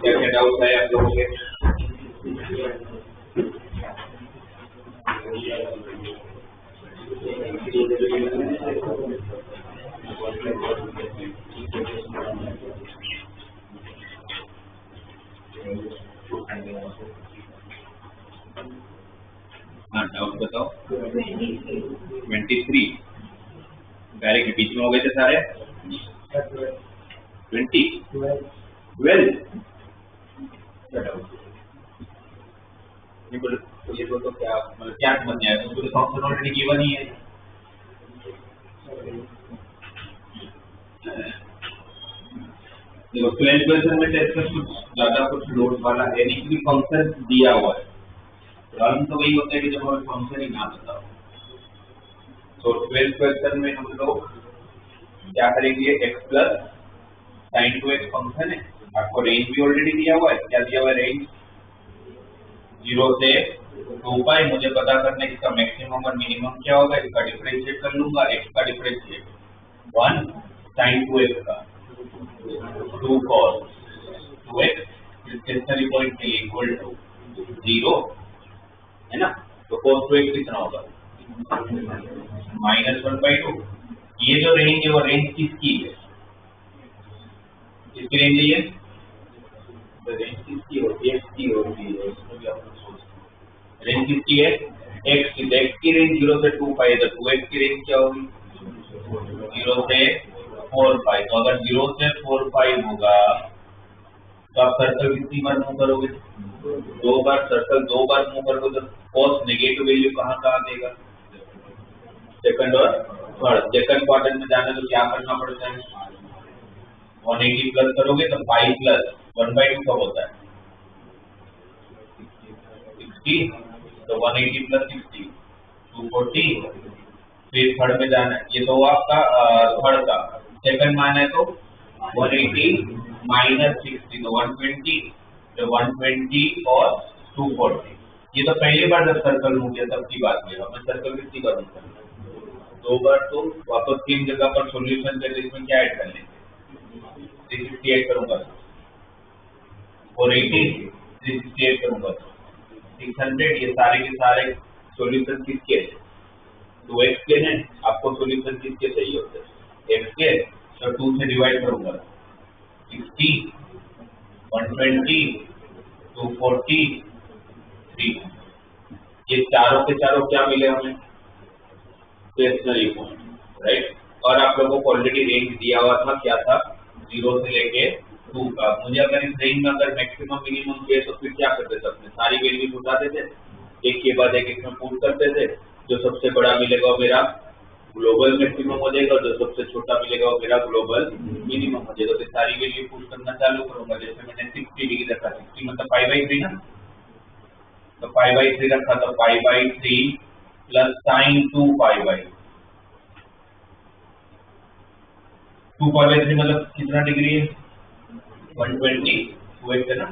क्या डाउट है आप लोगों के? हाँ डाउट बताओ। 23 डायरेक्ट बीच में हो गए थे सारे। 20 12 नहीं बोले तो ये तो क्या मतलब क्या समझ में आया? तो फंक्शन ऑलरेडी गिवन ही है। देखो 12 क्वेश्चन में टेस्ट में कुछ ज्यादा कुछ लोड वाला है नहीं, क्योंकि फंक्शन दिया हुआ है। प्रॉब्लम तो वही होता है कि जब हमें फंक्शन ही ना बताओ। तो 12 क्वेश्चन में हम लोग क्या करेंगे? x plus sign 2x function है, आपको रेंज भी ऑलरेडी दिया हुआ है। क्या दिया हुआ है? रेंज 0 से 2 पाई। मुझे पता करना है इसका मैक्सिमम और मिनिमम क्या होगा। इसका डिफरेंशिएट कर लूंगा। x का डिफरेंशिएट 1 sin 2x का 2 cos 2x स्टेशनरी पॉइंट के लिए इक्वल टू 0 है ना। तो cos 2x कितना होगा? -1/2। ये जो रेंज है वो रेंज किसकी है? किसकी रेंज है ये? तो रेंज किसकी होती है? x की होती है। इसमें भी आप लोग सोचते हैं रेंज किसकी है? x की। x की रेंज 0 से 2 पाई है, तो 2x की रेंज क्या होगी? 0 से 4 पाई। तो अगर 0 से 4 पाई होगा तो आप सर्कल कितनी बार मूव करोगे? 2 बार। सर्कल 2 बार मूव करोगे तो cos नेगेटिव वैल्यू कहाँ कहाँ देगा? सेकंड और थर्ड। सेकंड क्वाड्रेंट में जाना तो क्या करना पड़ता है? 180 प्लस करोगे तो पाई प्लस 1/2 कब होता है? 60। तो 180 प्लस 60 240। फिर थर्ड में जाना है। ये तो आपका थर्ड का। सेकंड माना है तो 180 माइनस 60 तो 120। तो 120 और 240 ये तो पहली बार जब सर्कल हो गया तब की बात है। मैं सर्कल कितनी बार हूँ करना, 2 बार, तो वापस 3 जगह पर सॉल्यूशन के लिए इसमें क्या ऐड कर लेंगे, 368 करूंगा, 480, 368 करूंगा, 600। ये सारे के सारे सॉल्यूशन किसके हैं, 2x के हैं। आपको सॉल्यूशन किसके चाहिए होते हैं, x के, तो 2 से डिवाइड करूंगा, 60, 120, 240, 3। ये चारों के चारों क्या मिले हमें, स्टेशनरी पॉइंट, राइट। और आप लोगों को ऑलरेडी रेंज दिया हुआ था, क्या था, 0 से लेके 2 का। मुझे अगर इस रेंज में अगर मैक्सिमम मिनिमम चाहिए तो फिर क्या करते थे, अपने सारी वैल्यूज उठाते थे, एक के बाद एक इसमें पुट करते थे। जो सबसे बड़ा मिलेगा वो मेरा ग्लोबल मैक्सिमम हो जाएगा, जो सबसे छोटा मिलेगा वो मेरा ग्लोबल मिनिमम हो जाएगा। तो सारी वैल्यू पुट करना चालू करूंगा। जैसे मैंने 60 डिग्री रखा, 60 मतलब π/3 ना, तो π/3 रखा, तो π/3 प्लस sin 2π/3 मतलब कितना डिग्री है, 120, 2x है ना,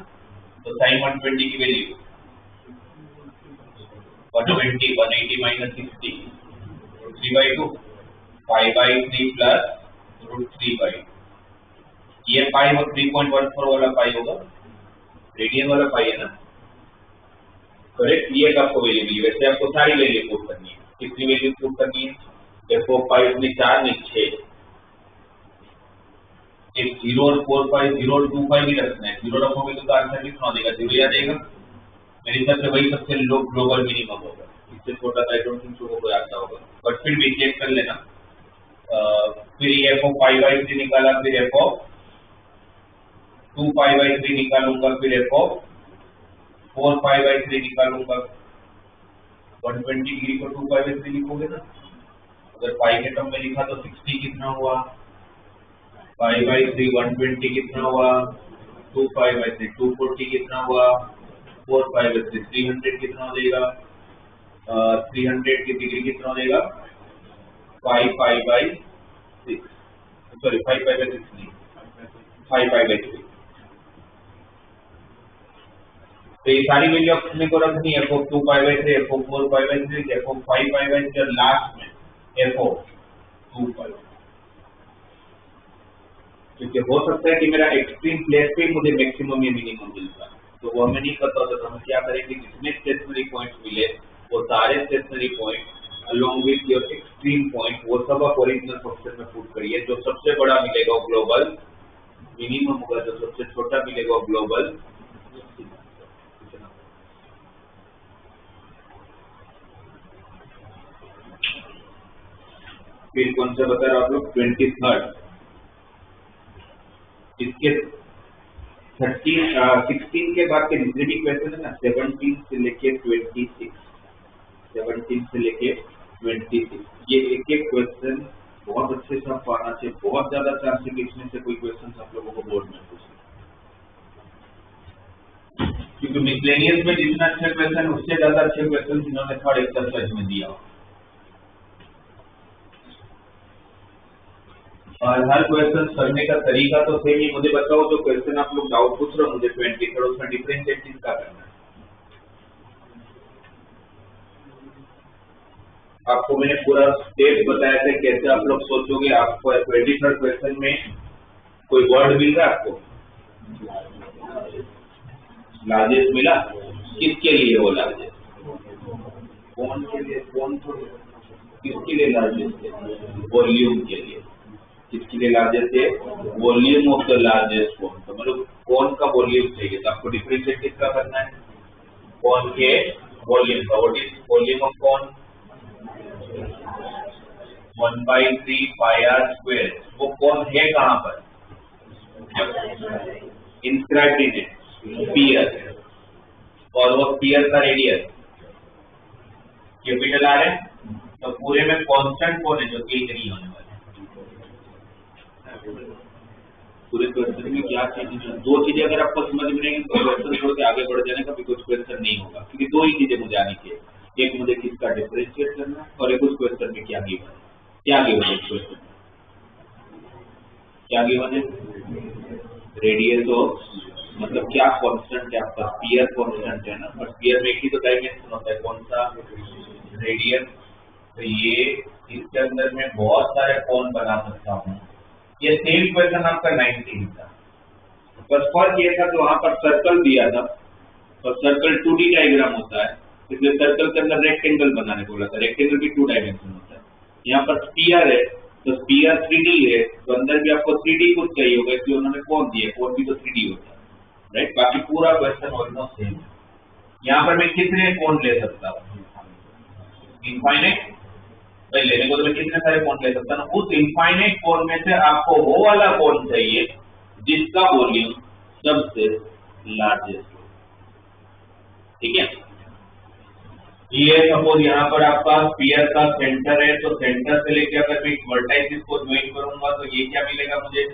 तो sin 120 की वैल्यू 120, 180 माइनस 60, 3/2, π/3 प्लस √3/2। ये पाई और 3.14 वाला पाई होगा, रेडियन वाला पाई है ना, करेक्ट। ये आपको वैल्यू मिली। वैसे आपको सारी वैल्यू पुट करनी है। कितनी वैल्यू पुट करनी है, देखो पाई में 4 में 6, एक 0 और 4 पाई, 0 और 2 पाई भी रखना है। 0 रखोगे तो आंसर कितना देगा, 0 आ जाएगा। मेरे हिसाब से वही सबसे लो ग्लोबल मिनिमम होगा। इससे छोटा तो आई डोंट थिंक सो कोई आता होगा, बट फिर भी चेक कर लेना। फिर ये f of π/3 निकाला, फिर f of 2π/3 निकालूंगा, फिर f of 4π/3 निकालूंगा। 120 डिग्री को 2π/3 लिखोगे ना, अगर पाई के टर्म में लिखा तो 60 कितना हुआ, π/3 120 कितना हुआ, 2π/3 240 कितना हुआ, 4π/3 300 कितना हो जाएगा, 300 की डिग्री कितना हो जाएगा, 5π/6, सॉरी 5π/6 नहीं, 5π/3। तो ये सारी वैल्यू अपने को रखनी है, f of 2π/3, f of 4π/3, f of 5π/3 और लास्ट में f of 2π। क्योंकि हो सकता है कि मेरा एक्सट्रीम प्लेस पे मुझे मैक्सिमम या मिनिमम मिलता है, तो वो हमें नहीं पता होता। तो हम क्या करेंगे, जितने स्टेशनरी पॉइंट्स मिले वो सारे stationary point along with your extreme point वो सब आप ओरिजिनल फंक्शन में पुट करिए। जो सबसे बड़ा मिलेगा वो ग्लोबल मिनिमम होगा, जो सबसे छोटा मिलेगा वो ग्लोबल। फिर कौन सा बता रहे आप लोग, 23rd, इसके 16 के बाद के जितने भी क्वेश्चन है ना, 17 से लेके 26, 17 से लेके 26, ये एक एक क्वेश्चन बहुत अच्छे से आपको आना चाहिए। बहुत ज्यादा चांस है कि इसमें से कोई क्वेश्चन आप लोगों को बोर्ड में पूछे, क्योंकि मिसलेनियस में जितना अच्छे क्वेश्चन उससे ज्यादा अच्छे क्वेश्चन जिन्होंने थर्ड एक्सरसाइज में दिया। और हर क्वेश्चन करने का तरीका तो सेम ही। मुझे बताओ जो क्वेश्चन आप लोग डाउट पूछ रहे हो मुझे 23rd, उसमें डिफरेंशिएट किसका करना है। आपको मैंने पूरा स्टेप बताया था कैसे आप लोग सोचोगे। आपको 23rd क्वेश्चन में कोई वर्ड मिल रहा है आपको, लार्जेस्ट मिला, किसके लिए वो लार्जेस्ट, कौन के लिए, कौन किसके लिए लार्जेस्ट है, वॉल्यूम के लिए। किसके लिए लार्जेस्ट है, वॉल्यूम ऑफ द लार्जेस्ट कोन। तो मतलब कोन का वॉल्यूम चाहिए, तो आपको डिफरेंशिएट किसका करना है, कोन के वॉल्यूम का। What is volume of cone, 1/3 πr²। वो कोन है कहां पर, इंस्क्राइब्ड इन स्फीयर, और वो स्फीयर का रेडियस कैपिटल आर है। तो पूरे में कांस्टेंट कौन है जो चेंज नहीं होने वाला। पूरे क्वेश्चन में क्या चीजें, दो चीजें अगर आपको समझ में नहीं तो क्वेश्चन छोड़ के आगे बढ़ जाने का भी कुछ क्वेश्चन नहीं होगा, क्योंकि दो ही चीजें मुझे आनी चाहिए। एक मुझे किसका डिफरेंशिएट करना और एक उस क्वेश्चन में क्या गिवन है, क्या गिवन है क्वेश्चन, क्या गिवन है, रेडियस ऑफ मतलब क्या कांस्टेंट है आपका, स्फीयर कांस्टेंट है ना, और स्फीयर में एक ही तो डायमेंशन होता है, कौन सा, रेडियस। तो ये इसके अंदर मैं बहुत सारे कोण बना सकता हूँ। ये सेम क्वेश्चन आपका 19 था, बस फर्क ये था कि वहां पर सर्कल दिया था, और सर्कल 2D डायग्राम होता है, इसलिए सर्कल के अंदर रेक्टेंगल बनाने बोला था, रेक्टेंगल भी 2 डायमेंशन होता है। यहाँ पर स्फीयर है, तो स्फीयर 3D है, तो अंदर भी आपको 3D कुछ चाहिए होगा, इसलिए उन्होंने कोण दिया, कोण भी तो 3D होता है, राइट। बाकी पूरा क्वेश्चन ऑलमोस्ट सेम है। यहाँ पर मैं कितने कोण ले सकता हूँ, इनफाइनाइट। भाई लेने को तो मैं कितने सारे कोण ले सकता हूँ, उस इनफाइनाइट कोण में से आपको वो वाला कोण चाहिए जिसका वॉल्यूम सबसे लार्जेस्ट हो, ठीक है। ये सपोज यहाँ पर आपका स्फीयर का सेंटर है, तो सेंटर से लेके अगर मैं वर्टाइसिस को ज्वाइन करूंगा तो ये क्या मिलेगा मुझे,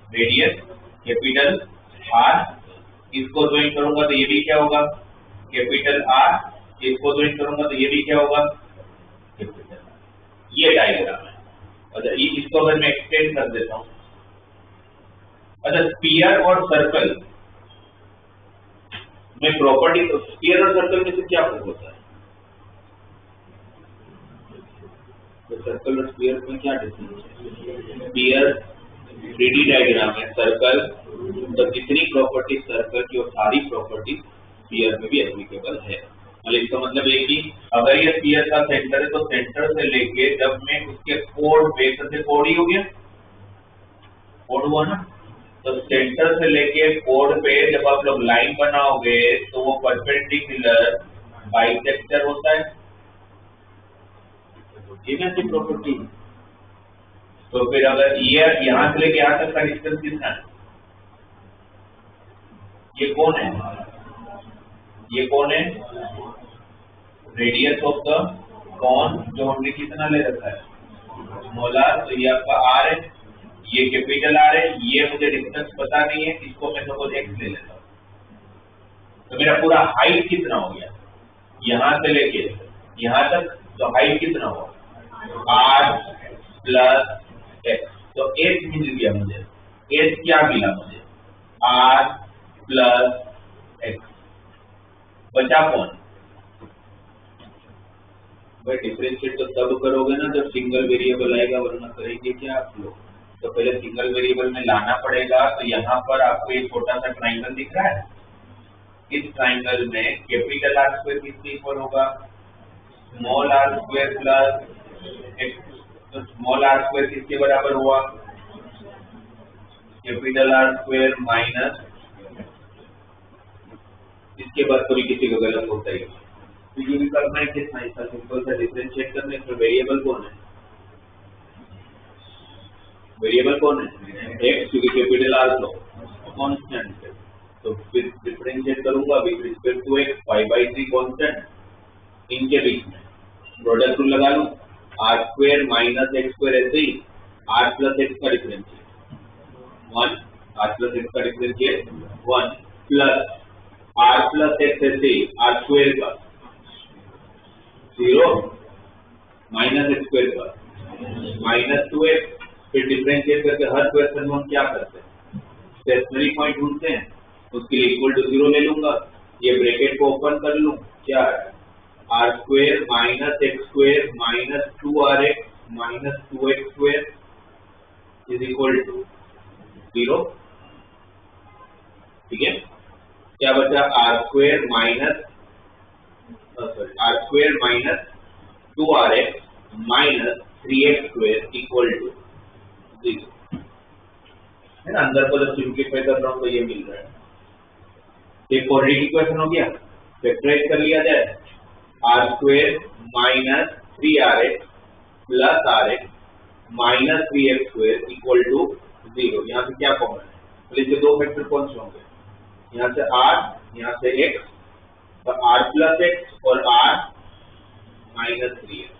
रेडियस कैपिटल आर। इसको ज्वाइन करूंगा तो ये भी क्या होगा, कैपिटल आर। इसको ज्वाइन करूंगा तो ये भी क्या होगा, कैपिटल आर। ये डायग्राम है। अच्छा, इसको अगर मैं एक्सटेंड कर देता हूं, अच्छा स्फीयर और सर्कल में प्रॉपर्टी, स्फीयर और सर्कल में से क्या फर्क होता है, तो सर्कल और स्फीयर में क्या डिफरेंस है। स्फीयर 3D डायग्राम है, सर्कल तो जितनी प्रॉपर्टी सर्कल की और सारी प्रॉपर्टी स्फीयर में भी एप्लीकेबल है। मतलब इसका मतलब ये कि अगर ये स्फीयर का सेंटर है, तो सेंटर से लेके जब मैं उसके कोण पे, से कोण ही हो गया, कोण हुआ ना, तो सेंटर से लेके कोण पे जब आप लोग लाइन बनाओगे तो वो परपेंडिकुलर बाइसेक्टर होता है, ये ना की प्रॉपर्टी। तो फिर अगर ये यहां से लेके यहां तक का डिस्टेंस कितना है, ये कौन है, ये कौन है, रेडियस ऑफ द कोन, जो हमने कितना ले रखा है, स्मॉल आर। तो ये आपका आर है, ये कैपिटल आर है, ये मुझे डिस्टेंस पता नहीं है, इसको मैं सपोज एक्स ले लेता हूँ। तो मेरा पूरा हाइट कितना हो गया, यहां से लेके यहां तक, तो हाइट कितना हुआ, आर प्लस एक्स। तो एच मिल गया मुझे, एच क्या मिला मुझे, आर प्लस एक्स। बचा कौन, भाई डिफरेंशिएट तो तब करोगे ना जब सिंगल वेरिएबल आएगा, वरना करेंगे क्या आप लोग। तो पहले सिंगल वेरिएबल में लाना पड़ेगा। तो यहाँ पर आपको एक छोटा सा ट्राइंगल दिख रहा है, इस ट्राइंगल में कैपिटल आर स्क्वायर किसके इक्वल होगा, small R square plus X. तो स्मॉल आर स्क्वायर किसके बराबर हुआ, कैपिटल आर स्क्वायर माइनस, इसके बाद कोई किसी को गलत होता ही। तो ये भी करना है कितना, इसका सिंपल सा डिफरेंशिएट करने के वेरिएबल कौन है, वेरिएबल कौन है, एक्स, क्योंकि कैपिटल आर तो कांस्टेंट है। तो फिर डिफरेंशिएट करूंगा with respect to X, 5/3 constant, इनके बीच में प्रोडक्ट रूल लगा लूं, R square minus X square, ऐसे ही आर प्लस एक्स का डिफरेंशिएट 1, आर प्लस एक्स का differentiate 1 plus R plus X, ऐसे ही आर स्क्वायर का 0 माइनस एक्स स्क्वायर का माइनस 2x। फिर डिफरेंशिएट करके हर क्वेश्चन में हम क्या करते हैं, स्टेशनरी पॉइंट ढूंढते हैं, उसके लिए इक्वल टू 0 ले लूंगा, ये ब्रैकेट को ओपन कर लूं, क्या है R square minus X square minus 2rx minus 2x square is equal to 0, ठीक है। क्या बचा, R square minus R square minus 2rx minus 3x square equal to 0, है ना। अंदर को जब सिंप्लीफाई कर रहा हूं तो ये मिल रहा है। एक क्वाड्रेटिक इक्वेशन हो गया, फैक्टराइज कर लिया जाए, R square minus 3rx plus rx minus 3x square equal to 0। यहाँ से क्या कॉमन है, तो इसके दो फैक्टर कौन से होंगे, यहाँ से r, यहाँ से x, तो r प्लस x और r माइनस 3x।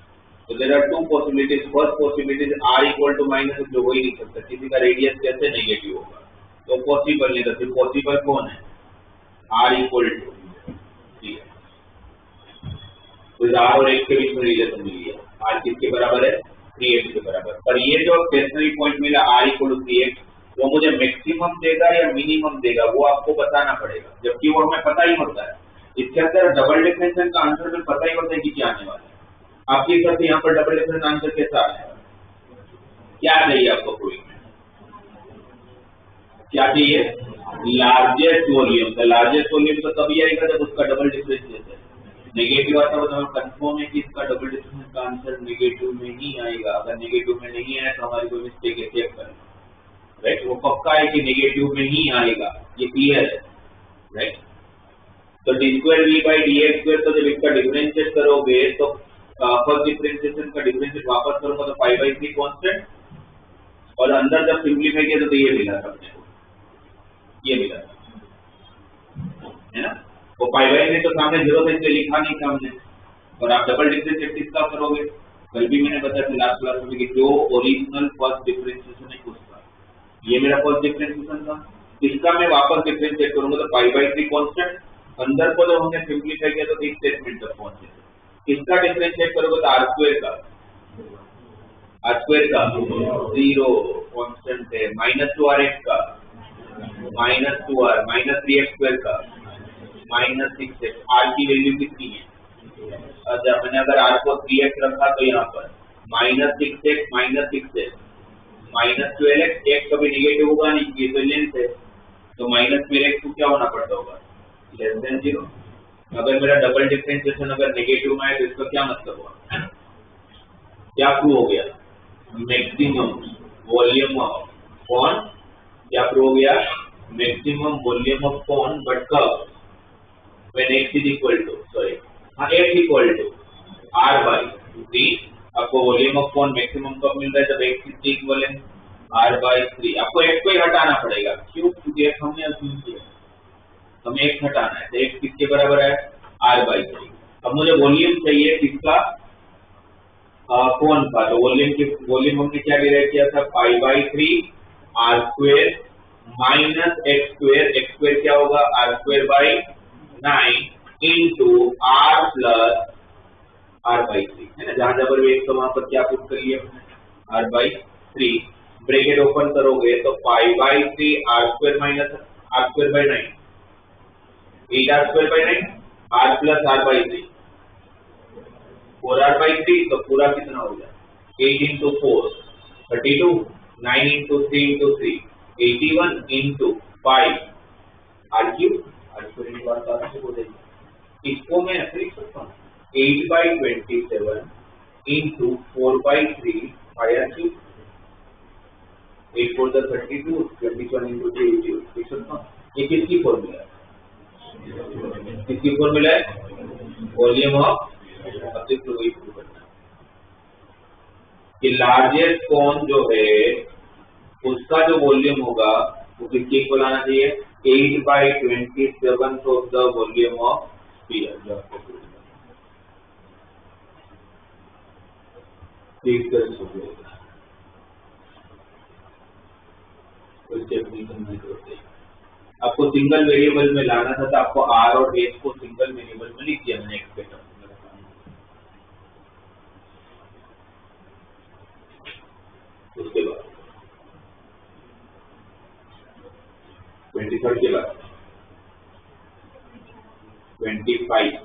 तो there are two possibilities. First possibility r equal to minus, जो हो ही नहीं सकता, किसी का रेडियस कैसे नेगेटिव होगा, तो पॉसिबल नहीं था। फिर पॉसिबल कौन है, r इक्वल टू 3। तो r और x के बीच में रिलेशन मिल गया, r किसके बराबर है, 3x के बराबर। पर ये जो स्टेशनरी पॉइंट मिला r इक्वल टू 3x, वो मुझे मैक्सिमम देगा या मिनिमम देगा वो आपको बताना पड़ेगा, जबकि वो हमें पता ही होता है। इसके अंदर डबल डिफरेंशियल का आंसर में पता ही होता है कि क्या आने वाला है। आपके हिसाब से यहाँ पर डबल डिफरेंशियल आंसर कैसा आने वाला है? क्या चाहिए आपको प्रूविंग में? क्या चाहिए? Largest volume. तो लार्जेस्ट वॉल्यूम तो तभी आएगा जब उसका डबल डिफरेंशियल है। नेगेटिव आता है तो हमें कंफर्म है कि इसका डबल डिफरेंशियल का आंसर नेगेटिव में ही आएगा। अगर नेगेटिव में नहीं आया तो हमारी कोई मिस्टेक है, चेक करें। राइट, वो पक्का है कि नेगेटिव में ही आएगा, ये क्लियर है। राइट, तो D square V by D X square, तो जब इसका डिफरेंशिएट करोगे तो फर्स्ट डिफरेंशिएशन का डिफरेंशिएट वापस करोगे तो पाई बाई 3 कांस्टेंट, और अंदर जब सिंप्लीफाई किया तो ये मिला था अपने को, ये मिला है ना। वो पाई बाई में तो सामने 0 था इसलिए लिखा नहीं था हमने। और आप डबल डिफरेंशिएट किसका करोगे? कल भी मैंने बताया था लास्ट क्लास में कि जो ओरिजिनल फर्स्ट डिफरेंशिएशन है उसका, ये मेरा फर्स्ट डिफरेंशिएशन था, इसका मैं वापस डिफरेंशिएट करूंगा तो पाई बाई 3 कांस्टेंट। अंदर को जब हमने सिंप्लीफाई किया तो इस स्टेटमेंट तक पहुंचे। इसका डिफरेंशिएट करोगे तो आर स्क्वायर का 0 कांस्टेंट है, माइनस 2rx का minus 2r, minus 3x square का माइनस 6x। r की वैल्यू कितनी है? जब मैंने अगर r को 3x रखा तो यहाँ पर minus 6x minus 6x minus 12x, x कभी नेगेटिव होगा नहीं, ये तो लेंथ है, तो माइनस 12x को क्या होना पड़ता होगा? Less than 0। अगर मेरा डबल डिफरेंशिएशन अगर नेगेटिव में है तो इसका क्या मतलब हुआ? क्या प्रूव हो गया? मैक्सिमम वॉल्यूम ऑफ कौन, क्या प्रूव हो गया? Maximum volume of cone, but कब? When x is equal to, sorry हाँ, x equal to r by 3। आपको वॉल्यूम ऑफ कौन मैक्सिमम कब मिल रहा है? जब x इज इक्वल है r बाई 3। आपको x को ही हटाना पड़ेगा, क्यों? क्योंकि x हमने अज्यूम किया, हमें x हटाना है, तो x किसके बराबर है? r by 3। अब मुझे वॉल्यूम चाहिए किसका? कौन का? तो वॉल्यूम हमने क्या डिराइव किया था? Pi by 3 r square minus x square, x square क्या होगा? r square by 9 into r plus r by 3, है ना। जहां जब एक तो वहां पर क्या पुट कर लिया हमने? r बाई 3, ब्रैकेट ओपन करोगे तो pi by 3 r square minus r square by 9, 8r square by 9, r plus r by 3, 4r by 3, तो पूरा कितना हो गया? 8 into 4 32, 9 into 3 into 3 81 into 5 r cube, r square की बात आराम से हो जाएगी। इसको मैं ऐसे लिख सकता हूँ 8 by 27 into 4 by 3 5r cube, 8 4 32, 27 into 3 80 लिख सकता हूँ। ये किसकी फॉर्मूला है? किसकी फॉर्मूला है? Volume of. अब देखो वही प्रूव करना कि लार्जेस्ट कौन जो है उसका जो वॉल्यूम होगा वो किसके इक्वल आना चाहिए? 8 by 27 of the volume of sphere. जो आपको आपको सिंगल वेरिएबल में लाना था तो आपको r और s को सिंगल वेरिएबल में लिख दिया मैंने एक्सपेक्ट। उसके बाद 23 के बाद 25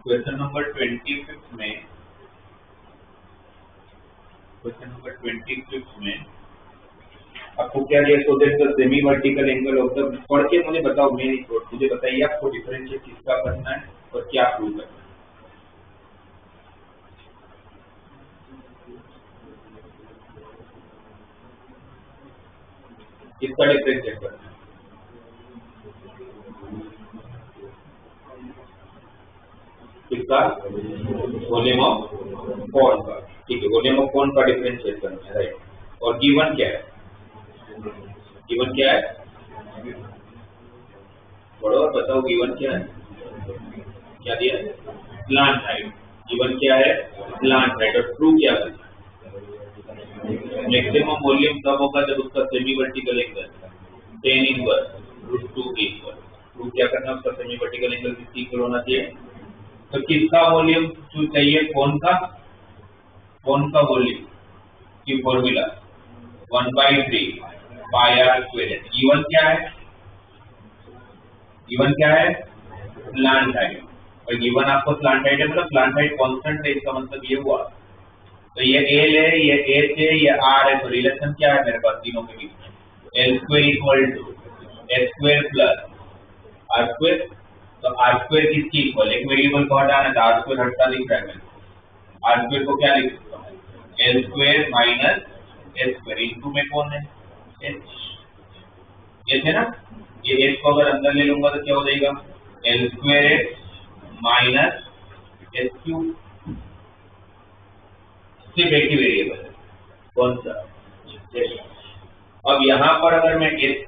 क्वेश्चन नंबर 25 में, क्वेश्चन नंबर 26 में आपको क्या दिया? So that the semi vertical angle of the, पढ़ के मुझे बताओ, मुझे बताइए आपको डिफरेंशिएट किसका करना है और क्या प्रूव करना है। किसका डिफरेंशिएट करना है? किसका? वॉल्यूम ऑफ कौन का। ठीक है, वॉल्यूम ऑफ कौन का डिफरेंशिएट करना है, राइट। और गिवन क्या है? गिवन क्या है? पढ़ो और बताओ गिवन क्या है? क्या दिया है? Slant height. गिवन क्या है? Slant height. और प्रूव क्या करना है? मैक्सिमम वॉल्यूम तब होगा जब उसका semi vertical angle tan inverse √2 equal to क्या करना उसका सेमी वर्टिकल एंगल किसकी इक्वल होना चाहिए। तो किसका वॉल्यूम चाहिए, कौन का वॉल्यूम की formula 1/3 pi R square. Given क्या है स्लांट हाइट, और गिवन आपको स्लांट हाइट है मतलब स्लांट हाइट कांस्टेंट है, इसका मतलब ये हुआ। तो ये एल है, ये एच है, ये आर है, तो रिलेशन क्या है मेरे पास तीनों के बीच में, L square equal to H square plus R square. तो आर स्क्वायर किसकी इक्वल, एक वेरिएबल को हटाना था, आर स्क्वायर हटता दिख रहा है मेरे को। आर स्क्वायर को क्या लिख सकता हूँ, L square minus H square into में कौन है एच है ना, ये एच को अगर अंदर ले लूंगा तो क्या हो जाएगा L square H minus H cube. सिर्फ एक ही वेरिएबल है, कौन सा एच। अब यहाँ पर अगर मैं एच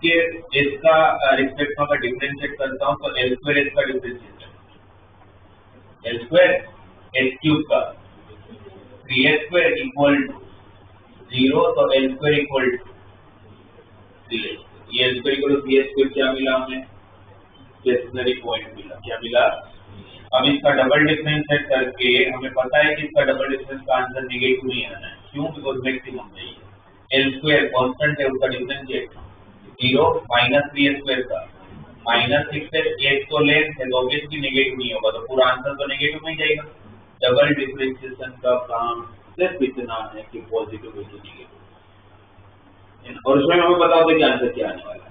का रिस्पेक्ट में अगर डिफरेंशिएट करता हूँ तो एल स्क्वायर एच का differentiation L square H cube का 3h स्क्वायर इक्वल टू 0, तो L square equal to 3h। ये L square equal to 3h square क्या मिला हमें, स्टेशनरी पॉइंट मिला। क्या मिला, अब इसका डबल डिफरेंशिएट करके हमें पता है कि इसका डबल डिफरेंस का आंसर नेगेटिव नहीं आना है, क्यों, बिकॉज मैक्सिमम चाहिए। एल स्क्वायर कांस्टेंट है, उसका डिफरेंशिएट 0 माइनस 3h स्क्वायर का माइनस 6h, एच तो लेंथ है तो ऑब्वियसली नेगेटिव नहीं होगा, तो पूरा आंसर तो नेगेटिव में ही जाएगा। डबल डिफरेंशिएशन का काम सिर्फ इतना है कि पॉजिटिव वैल्यू नेगेटिव, और उसमें हमें बता दो कि आंसर क्या आने वाला है,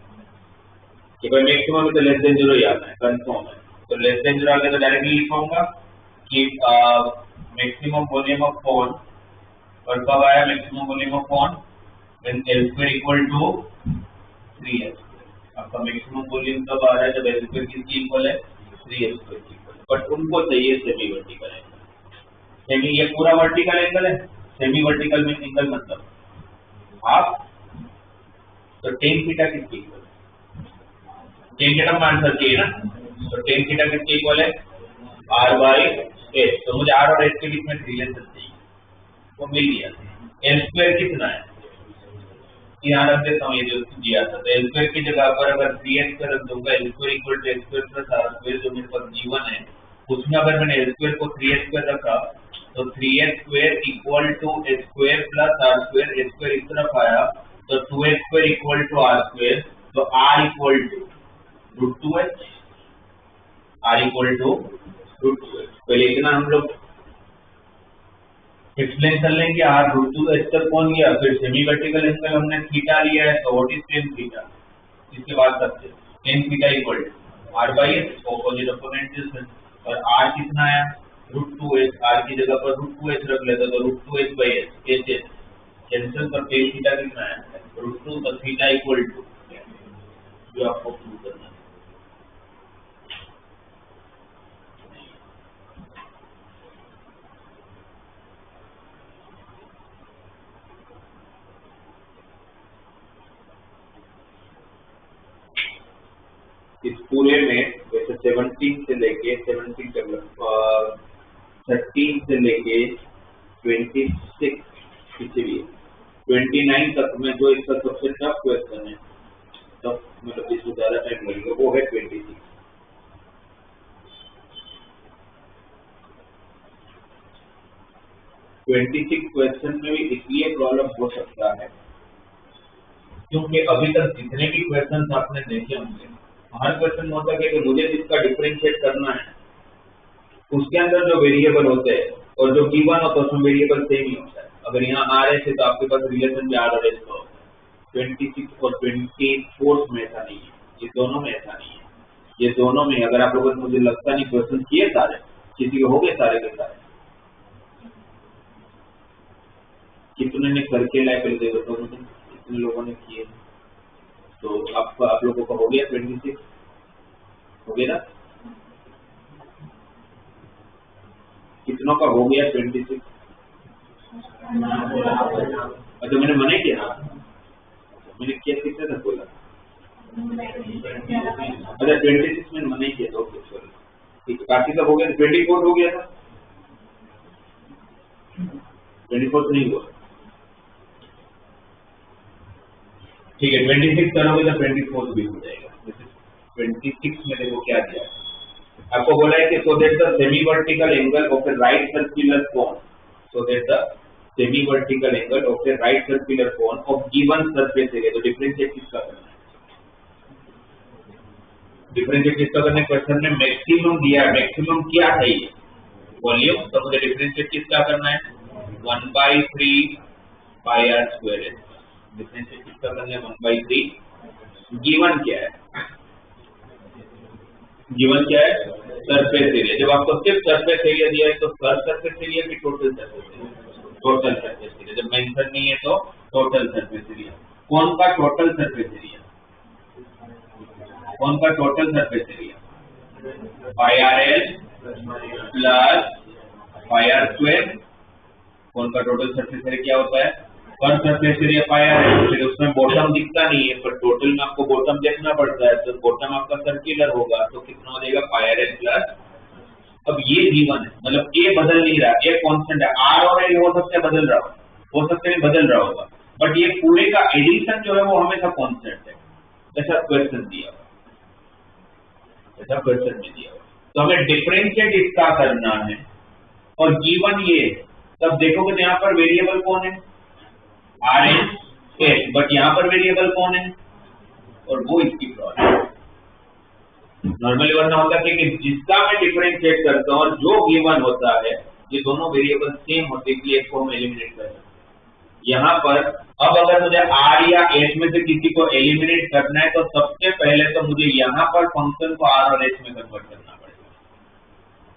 कि भाई मैक्सिमम में तो लेस देन 0 ही आता है, कंफर्म है। तो लेस देन 0 आगे तो डायरेक्टली लिखूंगा कि मैक्सिमम वॉल्यूम ऑफ कॉन, और कब आया maximum volume of cone, when L square equal to 3h। आपका मैक्सिमम वॉल्यूम तब आ रहा है जब एल स्क्वायर किसकी इक्वल है 3h स्क्वायर की इक्वल, बट उनको चाहिए सेमी वर्टिकल एंगल। सेमी, ये पूरा वर्टिकल एंगल है, सेमी वर्टिकल में एंगल मतलब हाफ, तो टेन थीटा किसकी इक्वल है, टेन थीटा का आंसर चाहिए ना, तो टेन थीटा किसके इक्वल है आर बाई एच। तो मुझे आर और एच के बीच में रिलेशन चाहिए, वो मिल गया। एल स्क्वायर कितना है, यहाँ रख देता हूँ, ये जो दिया था, तो एल स्क्वायर की जगह पर अगर 3h स्क्वायर रख दूंगा, L square equal to H square plus R square जो मेरे पास गिवन है, उसमें अगर मैंने एल स्क्वायर को 3h स्क्वायर रखा तो 3h square equal to H square plus R square, H square इस तरफ आया तो 2h square equal to R square, तो R equal to √2h, R equal to √2h। पहले इतना हम लोग एक्सप्लेन कर लेंगे, आर √2h तक पहुंच गया, फिर सेमी वर्टिकल एंगल हमने थीटा लिया है, तो व्हाट इज टेन थीटा, इसके बाद सबसे tan theta equal to R by H, opposite opponent distance, और आर कितना आया √2h, आर की जगह पर √2h रख लेते तो √2h by H, H H cancel, तो टेन थीटा कितना है √2, तो थीटा इक्वल टू जो आपको प्रूव करना है। इस पूरे में वैसे 17 से लेके 13 से लेके 26 इसलिए 29 तक में जो इसका सबसे टफ क्वेश्चन है, तब मतलब इसको ज्यादा टाइम लगेगा, वो है 26। क्वेश्चन में भी इसलिए प्रॉब्लम हो सकता है क्योंकि अभी तक जितने भी क्वेश्चन आपने देखे होंगे, हर क्वेश्चन होता है कि मुझे जिसका डिफरेंशिएट करना है उसके अंदर जो वेरिएबल होते हैं और जो गिवन होता है उसमें वेरिएबल सेम ही होता है। अगर यहाँ आर एच है तो आपके पास रिलेशन भी आर और एच का होता है। 26 और 24 में ऐसा नहीं है, ये दोनों में ऐसा नहीं है। ये दोनों में अगर आप लोगों ने, मुझे लगता नहीं क्वेश्चन किए सारे, किसी के हो गए सारे के सारे, कितने ने करके लाए पहले देखो तो मुझे कितने लोगों ने किए, तो आप लोगों का हो गया 26 हो गया ना, कितनों का हो गया 26? अच्छा मैंने मना किया ना, मैंने क्या कितने तक बोला, अच्छा 26 मैंने मना किया था, ओके सॉरी, काफी तक हो गया, 24 हो गया था, 24 नहीं हुआ, ठीक है 26 करोगे तो 24 भी हो जाएगा। 26 में देखो क्या दिया है, आपको बोला है कि so that the semi vertical angle of a right circular cone, so that the semi vertical angle of a right circular cone of given surface area, तो डिफरेंशिएट किसका करना है, डिफरेंशिएट किसका करना है, क्वेश्चन में मैक्सिमम दिया है, मैक्सिमम क्या है ये वॉल्यूम, तो मुझे डिफरेंशिएट किसका करना है 1/3 पाई आर स्क्वायर है, डिफरेंशिएट किसका करना है 1/3, गिवन क्या है, गिवन क्या है सरफेस एरिया, जब आपको सिर्फ सरफेस एरिया दिया है तो सरफेस एरिया की total surface area, total surface area, जब मेंशन नहीं है तो टोटल सरफेस एरिया, कौन का टोटल सरफेस एरिया, कौन का total surface area pi R L plus pi R square, cone का टोटल सरफेस एरिया क्या होता है पर surface area pi R L, फिर उसमें बॉटम दिखता नहीं है पर टोटल में आपको बॉटम देखना पड़ता है, तो बॉटम आपका सर्कुलर होगा तो कितना हो जाएगा पाई आर एल प्लस, अब ये गिवन है, मतलब ए बदल नहीं रहा, ए कांस्टेंट है, आर और एल हो सकता है बदल रहा हो सकता है बदल रहा होगा, बट ये पूरे का एडिशन जो है वो हमेशा कांस्टेंट है, ऐसा क्वेश्चन दिया हुआ, ऐसा क्वेश्चन में दिया हुआ, तो हमें डिफरेंशिएट इसका करना है और गिवन ये, तब देखोगे तो यहाँ पर वेरिएबल कौन है आर एन एच, बट यहाँ पर वेरिएबल कौन है और वो इसकी प्रॉब्लम, नॉर्मली वरना होता है कि जिसका मैं डिफरेंशिएट करता हूँ और जो गिवन होता है ये दोनों वेरिएबल सेम होते हैं, एक को हम एलिमिनेट कर सकते हैं, यहाँ पर अब अगर मुझे आर या एच में से किसी को एलिमिनेट करना है तो सबसे पहले तो मुझे यहाँ पर फंक्शन को आर और एच में कन्वर्ट करना पड़ेगा,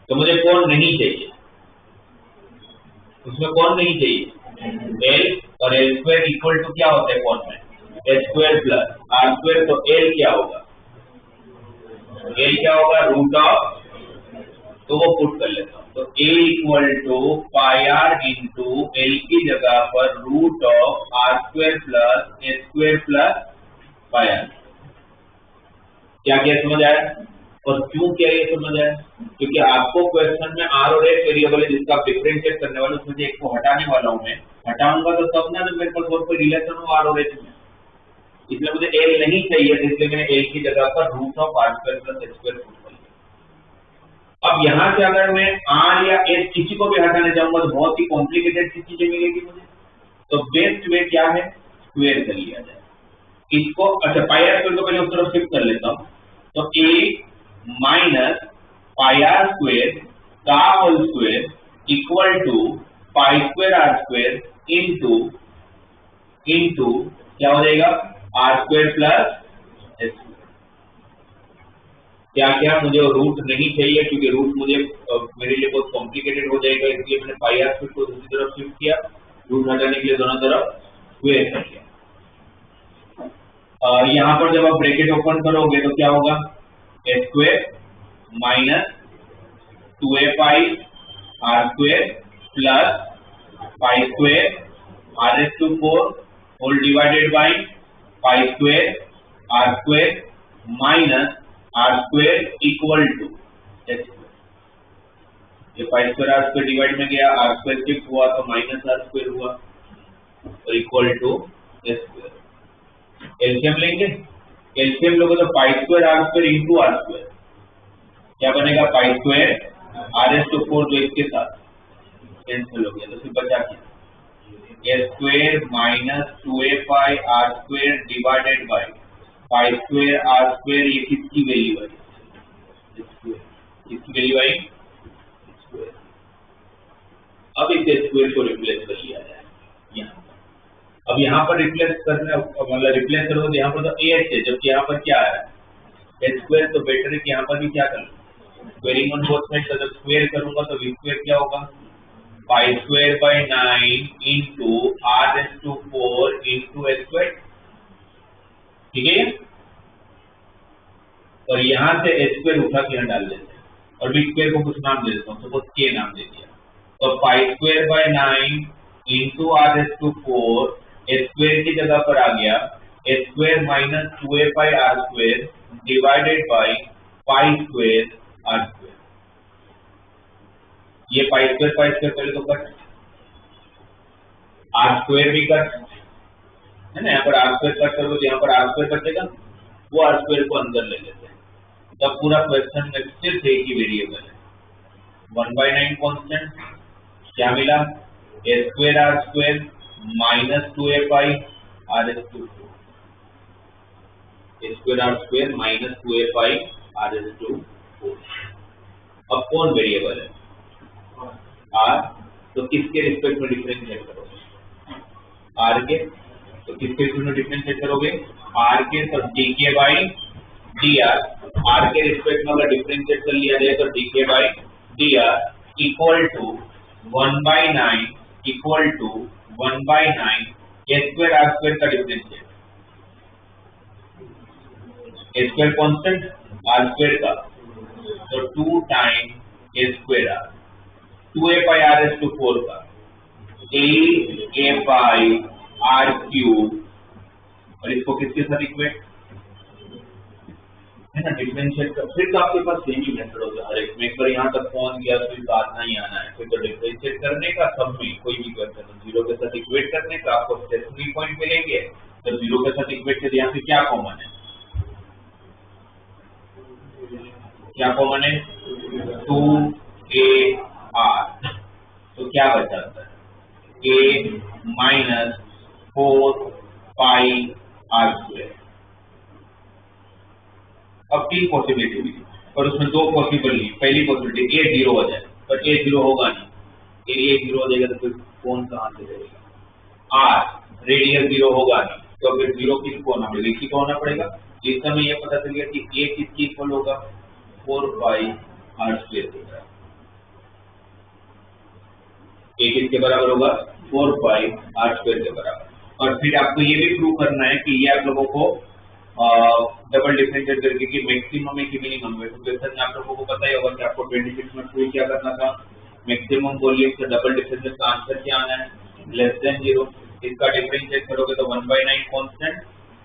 तो मुझे कौन नहीं चाहिए, उसमें कौन नहीं चाहिए एल, और एल स्क्वायर इक्वल टू क्या होता है कौन में H square plus R square, तो एल क्या होगा, एल क्या होगा रूट ऑफ, तो वो पुट कर लेता हूं, तो A equal to pi R into L की जगह पर root of R square plus H square plus pi R, क्या क्या समझ आया, और क्यों क्या ये समझ आया, क्योंकि आपको क्वेश्चन में आर और एच वेरिएबल है जिसका आप डिफरेंशिएट करने वाले, उसमें से एक को हटाने वाला हूं मैं, हटाऊंगा तो तब ना जब मेरे पास और कोई रिलेशन हो आर और एच में, इसलिए मुझे एल नहीं चाहिए, इसलिए मैंने एल की जगह पर root of R square plus H square put कर लिया। अब यहां से अगर मैं आर या एच किसी को भी हटाने जाऊंगा तो बहुत ही कॉम्प्लिकेटेड सी चीजें मिलेगी मुझे, तो बेस्ट वे क्या है स्क्वायर कर लिया जाए इसको, अच्छा पाई आर स्क्वायर को पहले उस तरफ शिफ्ट कर लेता हूं, तो A minus pi R square का whole square equal to pi square R square into क्या हो जाएगा R square plus H square, क्या क्या मुझे रूट नहीं चाहिए क्योंकि रूट मुझे मेरे लिए बहुत कॉम्प्लिकेटेड हो जाएगा, इसलिए मैंने पाई आर स्क्वायर को दूसरी तरफ शिफ्ट किया, रूट हटाने के लिए दोनों तरफ स्क्वायर कर लिया, यहाँ पर जब आप ब्रैकेट ओपन करोगे तो क्या होगा H square minus 2a pi R square plus pi square R S to 4 whole divided by pi square R square minus R square equal to H square, ये pi square R square divide में गया, are square shift हुआ तो minus R square हुआ और equal to H square, LCM लेंगे, LCM लोगे तो pi square R square into R square क्या बनेगा pi square R S to 4 जो इसके साथ कैंसिल हो गया, तो फिर बचा क्या A square minus 2a pi R square divided by pi square R square, ये किसकी वैल्यू आई किसकी वैल्यू आई स्क्वायर, अब इस स्क्वायर को रिप्लेस कर लिया जाए यहाँ, अब यहाँ पर रिप्लेस करना मतलब रिप्लेस करो तो यहाँ पर तो ए एच है, जबकि यहाँ पर क्या है एच स्क्वायर, तो बेटर है कि यहाँ पर भी क्या करूँ स्क्वेयरिंग ऑन बोथ साइड, जब स्क्वायर करूंगा तो वी स्क्वायर क्या होगा pi square by 9 into R S to 4 into H square, ठीक है, और यहाँ से एच स्क्वायर उठा के यहाँ डाल देते हैं और वी स्क्वायर को कुछ नाम दे देता हूँ, सपोज के नाम दे दिया, तो pi square by 9 into R S to 4 H square की जगह पर आ गया H square minus 2a pi R square divided by pi square R square, ये पाई स्क्वायर पहले तो कट, आर स्क्वायर भी कट, है ना, यहाँ पर आर स्क्वायर कट करोगे तो यहाँ पर आर स्क्वायर बचेगा, वो आर स्क्वायर को अंदर ले लेते हैं। तब पूरा क्वेश्चन में सिर्फ एक ही वेरिएबल है, 1/9 कांस्टेंट, क्या मिला, a square R square minus 2a pi R S to 4, a square R square minus 2a pi R S to 4। अब कौन वेरिएबल है, आर, तो किसके रिस्पेक्ट में डिफरेंशिएट करोगे, आर के, तो किसके रिस्पेक्ट में डिफरेंशिएट करोगे, आर के, तो डीके बाई डी आर के रिस्पेक्ट में अगर डिफरेंशिएट कर लिया जाए तो DK by D R equal to 1/9 equal to 1/9 A square R square का differentiate, A square constant R square का, तो 2 time A square R, 2a pi R S to 4 का 8a पाई आर क्यूब, और इसको किसके साथ equate है ना, डिफरेंशिएट कर, फिर तो आपके पास सेम ही मेथड होगा हर एक में। एक बार यहाँ तक पहुंच गया फिर तो आना ही आना है, फिर तो डिफरेंशिएट करने का सब में कोई भी क्वेश्चन जीरो के साथ इक्वेट करने का आपको स्टेशनरी पॉइंट मिलेंगे, तो जीरो के साथ इक्वेट कर, यहाँ से क्या कॉमन है, क्या कॉमन है, 2ar, तो क्या बचा है, a minus 4 pi R square. अब 3 पॉसिबिलिटी हुई, पर उसमें 2 पॉसिबल नहीं, पहली पॉसिबिलिटी a 0 हो जाए, पर a 0 होगा नहीं, a 0 हो जाएगा तो फिर कौन कहाँ से रहेगा, r रेडियस 0 होगा नहीं, तो फिर 0 किसको होना पड़ेगा, इसी को होना पड़ेगा। इस समय ये पता चल गया कि a किसकी इक्वल होगा, 4 पाई आर स्क्वायर के बराबर, a किसके बराबर होगा, 4 पाई आर स्क्वायर के बराबर। और फिर आपको ये भी प्रूव करना है कि ये आप लोगों को डबल डिफरेंशिएट करके कि मैक्सिमम है कि मिनिमम है, तो क्वेश्चन में आप लोगों को पता ही होगा कि आपको 26 में प्रूव क्या करना था, मैक्सिमम वॉल्यूम से डबल डिफरेंशिएट का आंसर क्या आना है, लेस देन 0। इसका डिफरेंशिएट करोगे तो 1/9 कांस्टेंट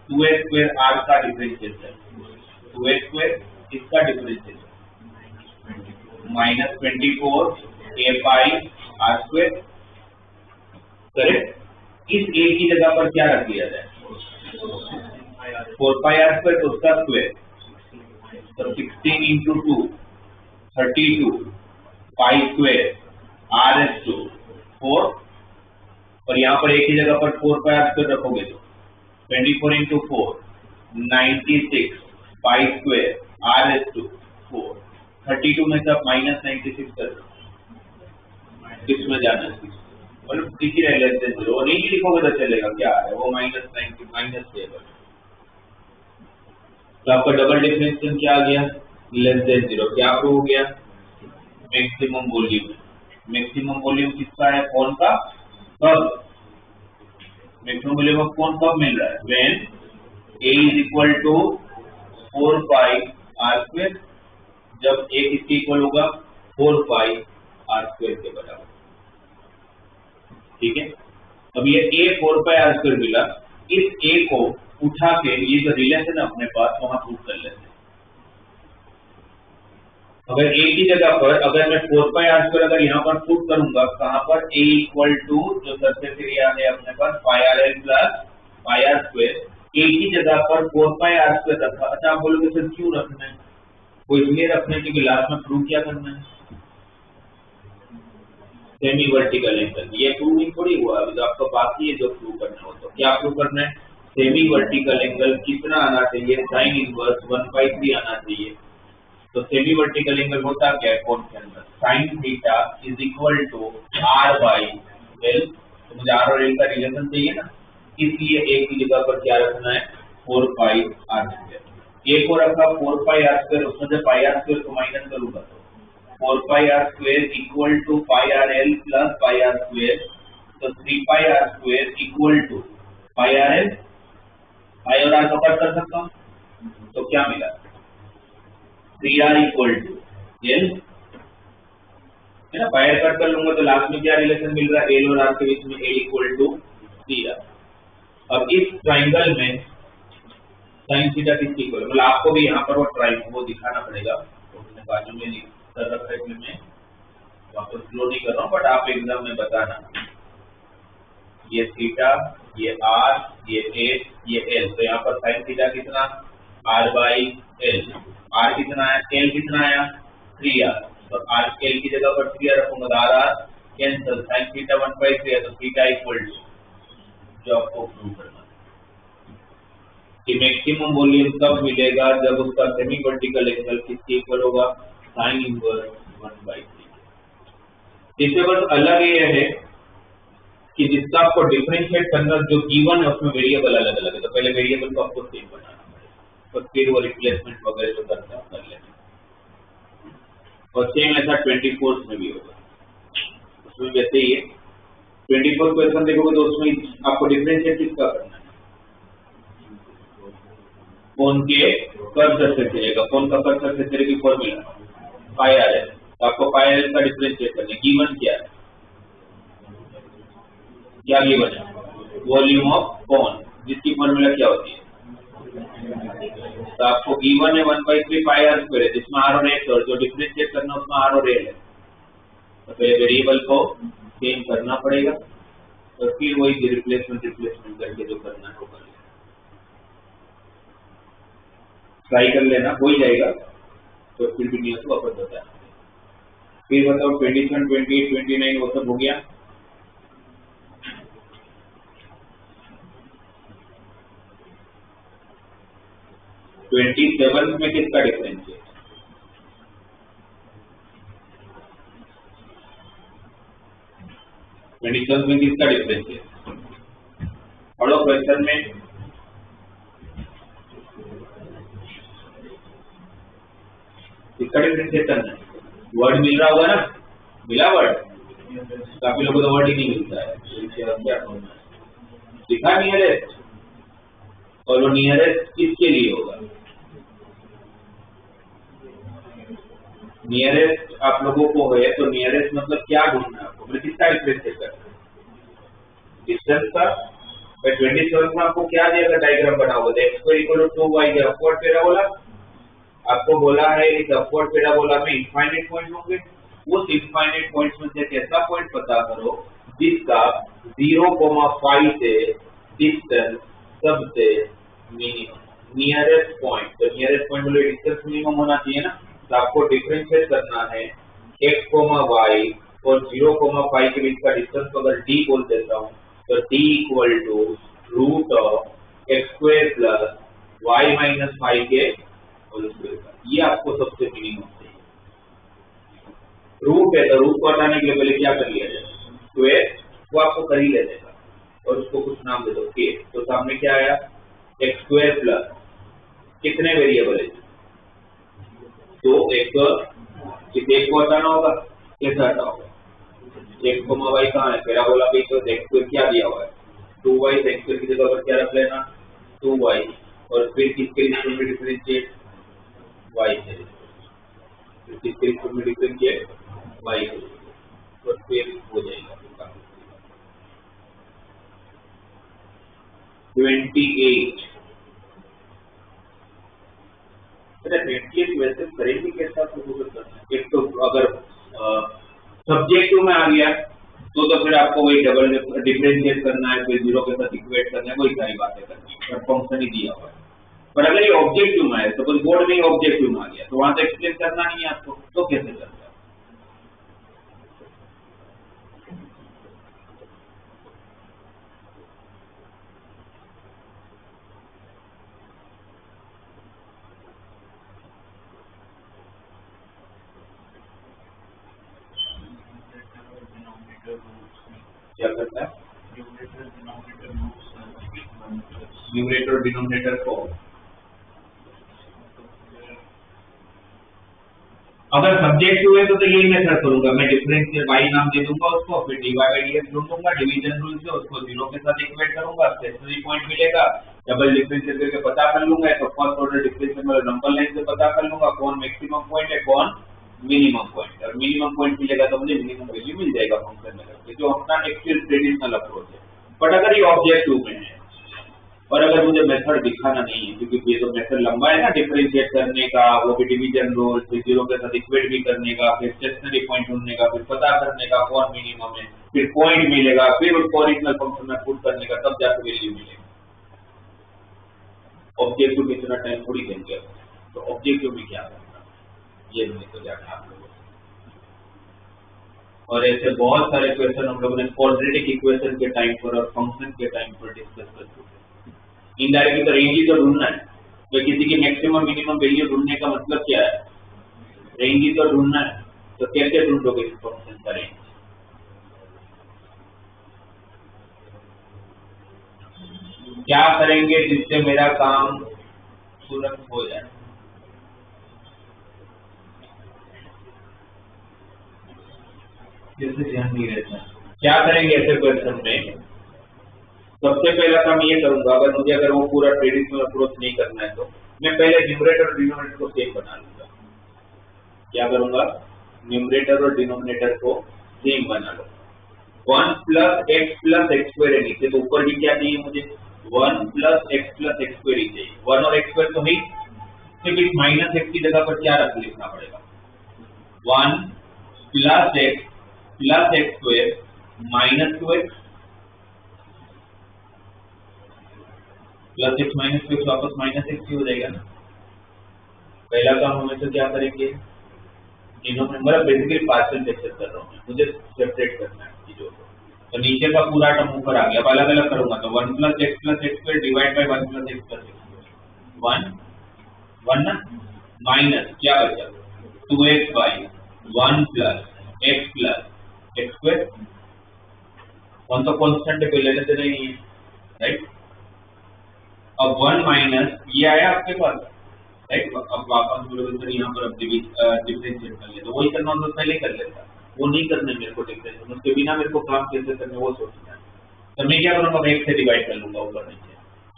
2a स्क्वायर r का डिफरेंशिएट है, 2a स्क्वायर इसका differentiate minus 24 a pi R square, correct. इस a की जगह पर क्या रख लिया जाए, 4 पाई आर स्क्वायर, तो उसका स्क्वायर, तो 16 into 2 32 pi square R S to 4, और यहाँ पर एक ही जगह पर 4 पाई आर स्क्वायर रखोगे तो 24 into 4 96 pi square R S to 4, 32 में से आप माइनस 96 कर दो, किसमें जाना है, मतलब दिखी रहे लेस देन 0, और नहीं लिखोगे तो चलेगा, क्या है वो माइनस 90 माइनस टेबल, तो आपका डबल डिफरेंशिएशन क्या आ गया, लेस देन 0। क्या प्रूव हो गया, मैक्सिमम वॉल्यूम, मैक्सिमम वॉल्यूम किसका है, कौन का, कब, मैक्सिमम वॉल्यूम ऑफ कौन कब मिल रहा है, when a is equal to 4 pi R square, जब a किसके इक्वल होगा, 4 पाई आर स्क्वायर के बराबर, ठीक है। अब ये a 4 पाई आर स्क्वायर मिला, इस a को उठा के ये जो रिलेशन है अपने पास वहां प्रूव कर लेते हैं। अगर a की जगह पर अगर मैं 4 पाई आर स्क्वायर अगर यहाँ पर प्रूव करूंगा, कहां पर, a इक्वल टू जो सरफेस एरिया है अपने पास pi R L plus pi R square, a की जगह पर 4 पाई आर स्क्वायर रखा। अच्छा आप बोलोगे सर क्यों रखना है, वो इसलिए रखना है क्योंकि लास्ट में प्रूव क्या करना है, सेमी वर्टिकल एंगल, ये प्रूविंग थोड़ी हुआ, अभी तो आपको बाकी है जो प्रूव करना हो, तो क्या प्रूव करना है, सेमी वर्टिकल एंगल कितना आना चाहिए, साइन इनवर्स 1/3 आना चाहिए। तो सेमी वर्टिकल एंगल होता क्या है कोण के अंदर, sine theta is equal to r by L, तो मुझे r और l का रिलेशन चाहिए ना, इसलिए a की जगह पर क्या रखना है, 4 पाई आर स्क्वायर, a को रखा 4 पाई आर स्क्वायर, उसमें से पाई आर स्क्वायर को माइनस करूंगा तो 4 pi R square equal to pi R L plus pi R square, तो 3 pi R square equal to pi R L, pi और R को कट कर सकता हूँ, तो क्या मिला, 3r इक्वल टू एल, है ना, पाई आर कट कर लूंगा तो लास्ट में क्या रिलेशन मिल रहा है, एल और आर के बीच में, एल इक्वल टू 3r। अब इस ट्राइंगल में साइन थीटा किसकी इक्वल, मतलब आपको भी यहाँ पर वो ट्राइंगल वो दिखाना पड़ेगा, तो मैंने बाजू में कर रखा है, इसलिए मैं वापस फ्लो नहीं कर रहा हूँ, बट आप एग्जाम में बताना, ये थीटा ये r, ये h, ये l। तो यहाँ पर sin थीटा कितना r बाई l। r कितना है, l कितना आया 3r। तो r l की जगह पर 3r रखूंगा तो r कैंसिल, sin थीटा 1/3 है तो थीटा इक्वल टू, जो आपको प्रूव करना है कि मैक्सिमम वॉल्यूम तब मिलेगा जब उसका सेमी वर्टिकल एंगल किसके इक्वल होगा, sin इनवर्स 1/3। इससे बस अलग ये है कि जिसका आपको डिफरेंशिएट करना जो गिवन है उसमें वेरिएबल अलग अलग है, तो पहले वेरिएबल को आपको सेम बनाना पड़ेगा, तो फिर वो रिप्लेसमेंट वगैरह जो करना है कर लेना। और सेम ऐसा 24 में भी होगा, उसमें वैसे ही है। 24 क्वेश्चन देखोगे तो उसमें आपको डिफरेंशिएट किसका करना है, कौन के कर्सर से चलेगा, कौन का कर्सर से चलेगी फॉर्मूला पाई आर एल। तो आपको पाई आर एल का डिफरेंशिएट करना है। गिवन क्या है, क्या गिवन है, वॉल्यूम ऑफ कौन, जिसकी फॉर्मूला क्या होती है, तो आपको गिवन है 1/3 पाई आर स्क्वायर है, जिसमें आर और एक्स, और जो डिफरेंशिएट करना उसमें आर और एल है। तो पहले वेरिएबल को चेंज करना पड़ेगा और फिर वही रिप्लेसमेंट करके जो करना है वो कर लेना, ट्राई कर लेना, हो ही जाएगा। तो फिर भी नहीं तो वापस बताना। फिर बताओ 27, 28, 29 वो सब हो गया। तो 27 में किसका डिफरेंस है, में किसका डिफरेंस है, पढ़ो क्वेश्चन में। किसका डिफरेंशिएट करना है, वर्ड मिल रहा होगा ना, मिला वर्ड, काफी लोगों को वर्ड ही नहीं मिलता है, क्या लिखा नियरेस्ट, और वो नियरेस्ट किसके लिए होगा, नियरेस्ट आप लोगों को है तो नियरेस्ट मतलब क्या ढूंढना है आपको, मतलब किसका डिफरेंशिएट करना है, डिस्टेंस का। 27 में आपको क्या दिया, डायग्राम बनाओगे, x² = 2y है, अपवर्ड पैराबोला। आपको बोला है इस अपवर्ड पैराबोला में इनफाइनाइट पॉइंट होंगे, उस इनफाइनाइट पॉइंट्स में से एक ऐसा पॉइंट पता करो जिसका 0,5 से डिस्टेंस सबसे मिनिमम, नियरेस्ट पॉइंट। तो नियरेस्ट पॉइंट बोले डिस्टेंस मिनिमम होना चाहिए ना, तो आपको डिफरेंशिएट करना है x, y और 0,5 के बीच का डिस्टेंस को अगर d बोल देता हूँ तो d = √x² + y - 5 के होल स्क्वायर का, ये आपको सबसे मिनिमम चाहिए। रूट है तो रूट को हटाने के लिए पहले क्या कर लिया जाए, स्क्वायर वो आपको कर ही ले देगा और उसको कुछ नाम दे दो k। तो सामने क्या आया, x² प्लस कितने वेरिएबल है, तो एक को हटाना होगा, कैसे हटा होगा, x, y कहाँ है, पैराबोला पे तो x² क्या दिया हुआ है 2y, तो x² की जगह पर क्या रख लेना 2y, और फिर किसके रिस्पेक्ट में डिफरेंशिएट y से, फिर किसके रिस्पेक्ट में डिफरेंशिएट y से, और फिर हो जाएगा 28। वैसे करेंगे कैसा, एक तो अगर सब्जेक्टिव में आ गया तो फिर आपको वही डबल डिफरेंशिएट करना है, फिर 0 के साथ इक्वेट करना है, वही सारी बातें करनी है, फंक्शन ही दिया हुआ है। पर अगर ये ऑब्जेक्टिव में है, सपोज बोर्ड में ही ऑब्जेक्टिव में आ गया तो वहां से एक्सप्लेन करना नहीं है आपको, तो कैसे करना है। क्या करता है, न्यूमरेटर और डिनोमिनेटर को, अगर सब्जेक्टिव है तो यही मैं कर करूंगा, मैं डिफरेंशियल y नाम दे दूंगा उसको, फिर dy/dx ढूंढ दूंगा डिवीजन रूल से, उसको 0 के साथ इक्वेट करूंगा, स्टेशनरी पॉइंट मिलेगा, डबल डिफरेंशियल करके पता कर लूंगा, तो फर्स्ट ऑर्डर डिफरेंशियल मतलब नंबर लाइन से पता कर लूंगा कौन मैक्सिमम पॉइंट है कौन मिनिमम पॉइंट, और मिनिमम पॉइंट मिलेगा तो मुझे मिनिमम वैल्यू मिल जाएगा फंक्शन में, जो अपना एक्चुअल ट्रेडिशनल अप्रोच है। बट अगर ये ऑब्जेक्टिव में है और अगर मुझे मेथड दिखाना नहीं है, क्योंकि ये तो मेथड लंबा है ना, डिफरेंशिएट करने का, वो भी डिवीजन रूल, फिर जीरो के साथ इक्वेट भी करने का, फिर स्टेशनरी पॉइंट ढूंढने का, फिर पता करने का कौन मिनिमम है, फिर पॉइंट मिलेगा, फिर उसको ओरिजिनल फंक्शन में पुट करने का, तब जाकर वैल्यू मिलेगा। ऑब्जेक्टिव में इतना टाइम थोड़ी देंगे, तो ऑब्जेक्टिव में क्या करना ये नहीं तो जाना आप लोगों को। और ऐसे बहुत सारे क्वेश्चन हम लोगों ने क्वाड्रेटिक इक्वेशन के टाइम पर और फंक्शन के टाइम पर डिस्कस कर चुके हैं। इनडायरेक्टली तो रेंज ही तो ढूंढना है, तो किसी की मैक्सिमम मिनिमम वैल्यू ढूंढने का मतलब क्या है, रेंज ही तो ढूंढना है। तो कैसे ढूंढोगे इस फंक्शन का रेंज? क्या करेंगे जिससे मेरा काम तुरंत हो जाए? जैसे ध्यान नहीं रहता, क्या करेंगे ऐसे क्वेश्चन में? सबसे पहला काम ये करूंगा, अगर वो पूरा ट्रेडिशनल अप्रोच नहीं करना है तो मैं पहले न्यूमरेटर और डिनोमिनेटर को सेम बना लूंगा। क्या करूंगा? न्यूमरेटर और डिनोमिनेटर को सेम बना लो। 1 plus x plus x square है नीचे, तो ऊपर भी क्या चाहिए मुझे? 1 प्लस एक्स स्क्वायर ही चाहिए। 1 और एक्स स्क्वायर तो नहीं, सिर्फ इस माइनस एक्स की जगह पर क्या रख लिखना पड़ेगा? 1 plus x square minus 2x plus x minus 2x वापस माइनस एक्स हो जाएगा ना। पहला काम हमें तो क्या करेंगे? डिनोमिनेटर बेसिकली पार्शियल फ्रैक्शन कर रहा हूँ, मुझे सेपरेट करना है चीजों को। तो नीचे का पूरा टर्म ऊपर आ गया, अब अलग अलग करूंगा तो 1 plus x square divide by 1 plus x square 1 ना, माइनस क्या बचा? 2x by 1 plus x square. 1 तो कांस्टेंट है, कोई लेने देने नहीं है, राइट। अब 1 माइनस ये आया आपके पास, राइट। अब वापस हम लोग इधर यहाँ पर अब डिफरेंशिएट कर ले, तो वही करना तो पहले कर लेता, वो नहीं करने मेरे को डिफरेंशिएट, उसके बिना मेरे को काम कैसे करने वो सोचना है। तो मैं क्या करूँगा? x से डिवाइड कर लूंगा ऊपर नीचे।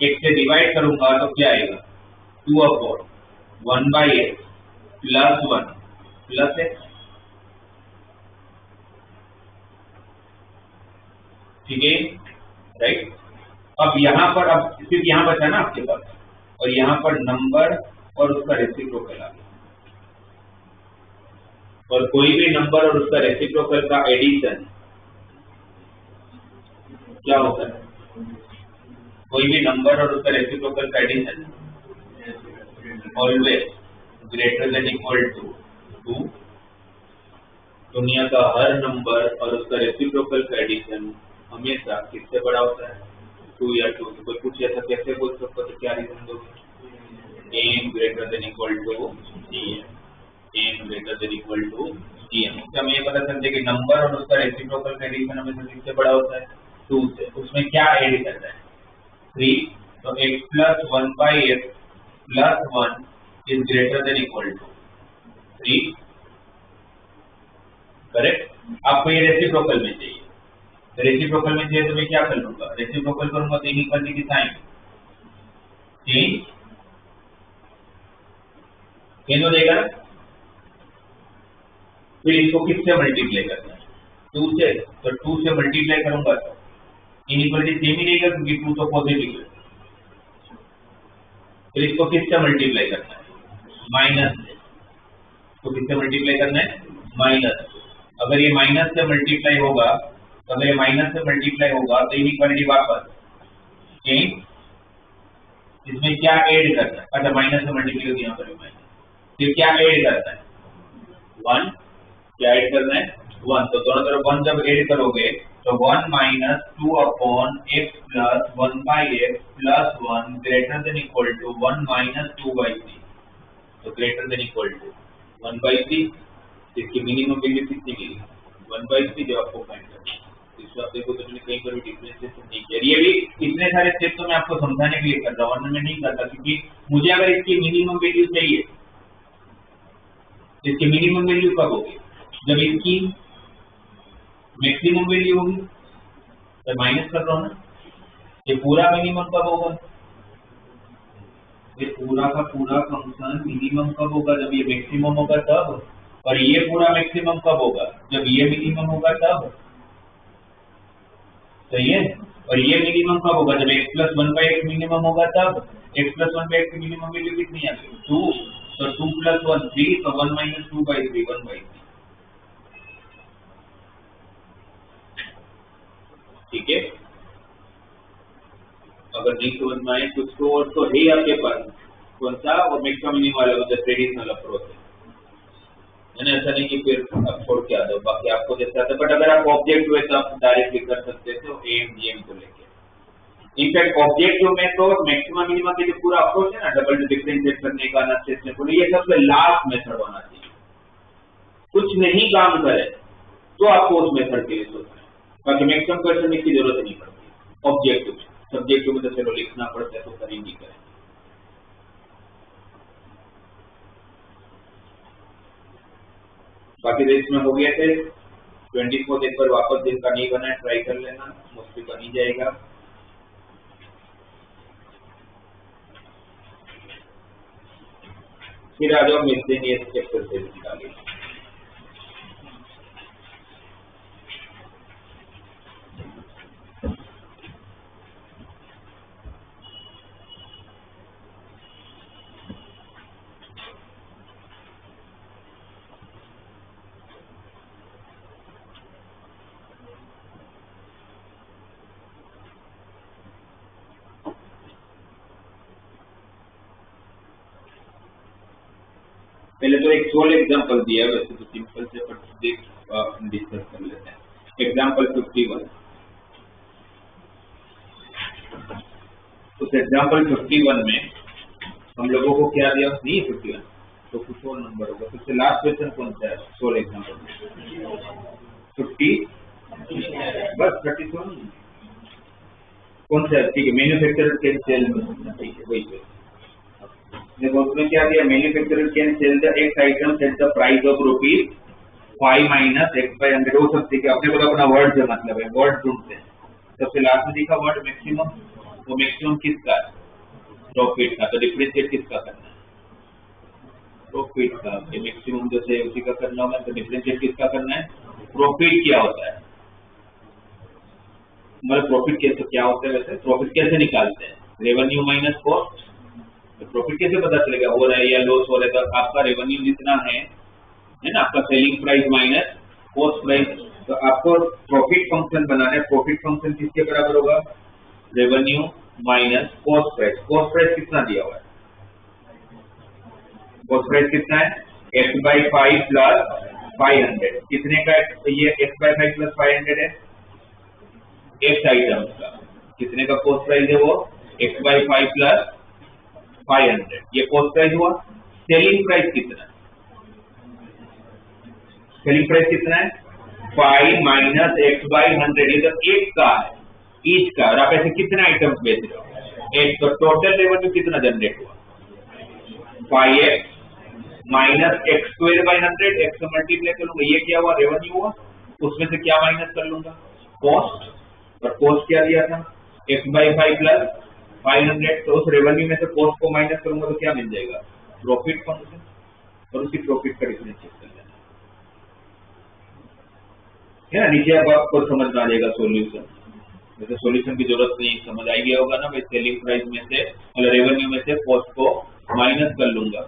x से डिवाइड करूंगा तो क्या आएगा? 2 upon 1 by X plus 1 plus x, ठीक है, राइट। अब यहाँ पर अब सिर्फ यहाँ बचा ना आपके पास, और यहाँ पर नंबर और उसका रेसिप्रोकल आ गया। और कोई भी नंबर और उसका रेसिप्रोकल का एडिशन क्या होता है? कोई भी नंबर और उसका रेसिप्रोकल का addition always greater than equal to 2। दुनिया का हर नंबर और उसका रेसिप्रोकल का एडिशन हमेशा किससे बड़ा होता है? 2 या 2। तो कोई पूछे ऐसा कैसे बोल सकते, तो क्या रीजन दोगे? m greater than equal to gm, m greater than equal to gm। इससे हमें ये पता चलता है कि नंबर और उसका रेसिप्रोकल का एडिशन हमेशा किससे बड़ा होता है? 2 से। उसमें क्या ऐड करना है? 3। तो x plus 1 by X plus 1 is greater than equal to 3, correct. आपको ये रेसिप्रोकल में चाहिए, रेसिप्रोकल में चाहिए तो मैं क्या कर लूंगा? रेसिप्रोकल करूंगा तो इनइक्वालिटी की साइन चेंज हो जाएगा। फिर इसको किससे मल्टीप्लाई करना है? 2 से। तो 2 से मल्टीप्लाई करूंगा तो इनइक्वालिटी सेम ही रहेगा, क्योंकि 2 तो पॉजिटिव है। फिर इसको किससे मल्टीप्लाई करना है? माइनस से। तो किससे मल्टीप्लाई करना है? माइनस। अगर ये माइनस से मल्टीप्लाई होगा, तो अगर ये माइनस से मल्टीप्लाई होगा तो इनइक्वालिटी वापस चेंज। इसमें क्या ऐड करना है? अच्छा, माइनस से मल्टीप्लाई होगी यहाँ पर माइनस, फिर क्या ऐड करना है? 1। क्या ऐड करना है? 1। तो दोनों तरफ 1 जब ऐड करोगे तो 1 minus 2 upon X plus 1 by X plus 1 greater than equal to 1 minus 2 by 3। तो greater than equal to 1 by 3। इसकी मिनिमम वैल्यू कितनी मिली? 1 बाई 3 जब आपको फाइंड करना है। इसको आप देखो तो मैंने कहीं पर भी डिफरेंशिएशन नहीं किया। ये भी इतने सारे स्टेप तो मैं आपको समझाने के लिए कर रहा हूँ, वरना मैं नहीं करता, क्योंकि मुझे अगर इसकी मिनिमम वैल्यू चाहिए, इसकी मिनिमम वैल्यू कब होगी? जब इसकी मैक्सिमम वैल्यू होगी। तो माइनस कर रहा हूँ ना, ये पूरा मिनिमम कब होगा? ये पूरा का पूरा फंक्शन मिनिमम कब होगा? जब ये मैक्सिमम होगा तब। और ये पूरा मैक्सिमम कब होगा? जब ये मिनिमम होगा तब। सही है। और ये मिनिमम कब होगा, जब x प्लस 1/x मिनिमम होगा तब। x प्लस 1/x की मिनिमम वैल्यू कितनी आ गई 2, तो 2 प्लस 1 3, तो 1 माइनस 2/3 1/3। ठीक है, अगर नहीं समझ में आए कुछ तो और तो है आपके पास, कौन सा, और मैक्सिमम मिनिमम वाला मतलब ट्रेडिशनल अप्रोच है ना। ऐसा नहीं कि फिर आप छोड़ के आ जाओ, बाकी आपको जैसा आता है। बट अगर आप ऑब्जेक्ट हुए तो आप डायरेक्टली कर सकते थे एम जीएम को लेके। इनफैक्ट ऑब्जेक्टिव में तो मैक्सिमम मिनिमम के जो पूरा अप्रोच है ना, डबल डिफरेंशिएट करने का ना, ये सबसे लास्ट मेथड होना चाहिए। कुछ नहीं काम करे तो आपको उस मेथड के लिए सोचना है, बाकी मैक्सिमम क्वेश्चन की जरूरत नहीं पड़ती। ऑब्जेक्टिव सब्जेक्टिव में तो चलो लिखना पड़ता है, तो करेंगे करें। बाकी देश में हो गए थे 24 एक बार वापस दिन का नहीं बना है, ट्राई कर लेना, मोस्टली बन ही जाएगा। फिर आ जाओ मिसलेनियस एक्सरसाइज निकालिए। पहले तो एक सोल एग्जांपल दिया है, वैसे तो सिंपल से, पर डिस्कस कर लेते हैं। एग्जांपल 51। उस एग्जांपल 51 में हम लोगों को क्या दिया, नहीं 51 तो कुछ और नंबर होगा। सबसे लास्ट क्वेश्चन कौन सा है सोल एग्जांपल में, 50, बस 37 कौन सा है, ठीक है, मैन्युफैक्चरर कैन सेल, ठीक है वही है। देखो उसमें क्या दिया, manufacturer can sell the x items at the price of ₹5 minus x/100। वो सब ठीक है, अपने को तो अपना वर्ड से मतलब है, वर्ड ढूंढते हैं। सबसे लास्ट में दिखा वर्ड मैक्सिमम, वो मैक्सिमम किसका है, प्रॉफिट का। तो डिफरेंशिएट किसका करना है, प्रॉफिट का। मैक्सिमम जैसे उसी का करना होगा, तो डिफरेंशिएट किसका करना है, प्रॉफिट क्या होता है, मतलब प्रॉफिट कैसे क्या होता है, वैसे प्रॉफिट कैसे निकालते हैं, रेवेन्यू माइनस कॉस्ट। तो प्रॉफिट कैसे पता चलेगा, हो रहा है या लॉस हो रहा है, तो आपका रेवेन्यू जितना है ना, आपका selling price minus cost price. तो आपको प्रॉफिट फंक्शन बनाना है, प्रॉफिट फंक्शन किसके बराबर होगा, revenue minus cost price. Cost price कितना दिया हुआ है, कॉस्ट प्राइस कितना है, x/5 प्लस 500। कितने का ये x/5 प्लस 500 है, एक्स आइटम्स का। कितने का कॉस्ट प्राइस है वो, x/5 प्लस 500, ये कॉस्ट प्राइस हुआ। सेलिंग प्राइस कितना है, सेलिंग प्राइस कितना है, 5 माइनस x/100। ये तो एक का है, ईच का, और आप ऐसे कितने आइटम्स बेच रहे हो, एक। तो टोटल रेवेन्यू कितना जनरेट हुआ, 5x माइनस x²/100, x से मल्टीप्लाई करूंगा, ये क्या हुआ, रेवेन्यू हुआ। उसमें से क्या माइनस कर लूंगा, कॉस्ट, और कॉस्ट क्या दिया था, x/5 प्लस 500। तो उस रेवेन्यू में से कॉस्ट को माइनस करूंगा तो क्या मिल जाएगा, प्रॉफिट फंक्शन, और उसी प्रॉफिट का डिफरेंशिएट कर लेना है ना। नीचे अब आपको समझ में आ जाएगा सोल्यूशन, वैसे सोल्यूशन की जरूरत नहीं, समझ आ गया होगा ना भाई। सेलिंग प्राइस में से मतलब रेवेन्यू में से कॉस्ट को माइनस कर लूंगा।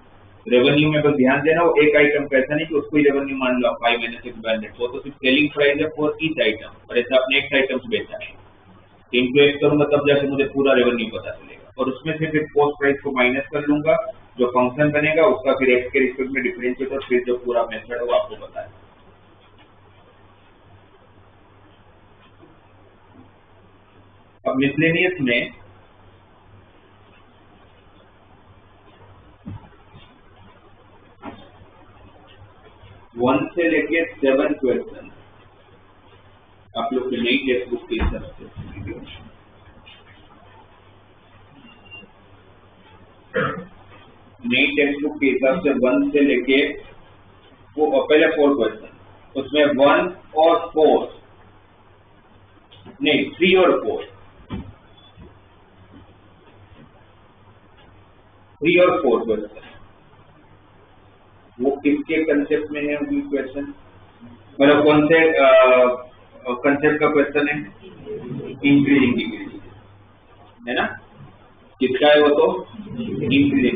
रेवेन्यू में बस ध्यान देना, वो एक आइटम का, ऐसा नहीं कि उसको ही रेवेन्यू मान लो 5 माइनस x/100, वो तो सिर्फ सेलिंग प्राइस है फॉर ईच आइटम, और ऐसा अपने एक्स आइटम्स बेचा है। इनको एक करूंगा तब जाके मुझे पूरा रेवेन्यू पता चलेगा, और उसमें से फिर कॉस्ट प्राइस को माइनस कर लूंगा, जो फंक्शन बनेगा उसका फिर एक्स के रिस्पेक्ट में डिफरेंशिएट, और फिर जो पूरा मेथड है वो आपको पता है। अब मिसलेनियस में वन से लेके 7 क्वेश्चन आप लोग की नई टेक्स्ट बुक के हिसाब से, नई टेक्स्ट बुक के हिसाब से 1 से लेके वो पहले 4 क्वेश्चन, उसमें 1 और 4 नहीं 3 और 4, 3 और 4 क्वेश्चन, वो किसके कंसेप्ट में है उनकी क्वेश्चन, मतलब कौन से कंसेप्ट का क्वेश्चन है, इंक्रीजिंग डिक्रीजिंग, है ना? किसका है वो? तो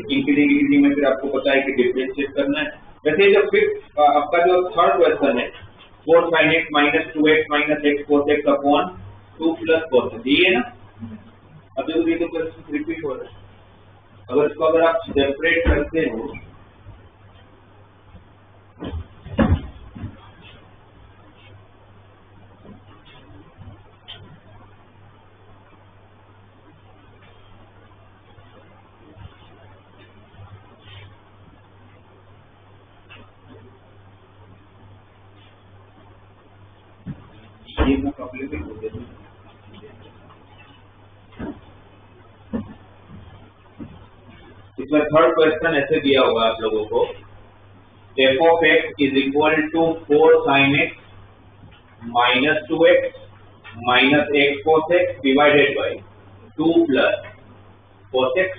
इंक्रीजिंग में फिर आपको पता है कि डिफरेंशिएट करना है। वैसे जो फिफ्थ आपका जो थर्ड क्वेश्चन है 4 sin x minus 2x minus x cos x upon 2 plus cos x, ये है ना? अभी ये तो क्वेश्चन रिपीट हो रहा है। अगर इसको अगर आप सेपरेट करते हो ये मैं कपड़े पे खोल देता हूँ। इसमें थर्ड क्वेश्चन ऐसे दिया हुआ आप लोगों को f of x is equal to 4 sin x minus 2x minus x cos x divided by 2 plus cos x।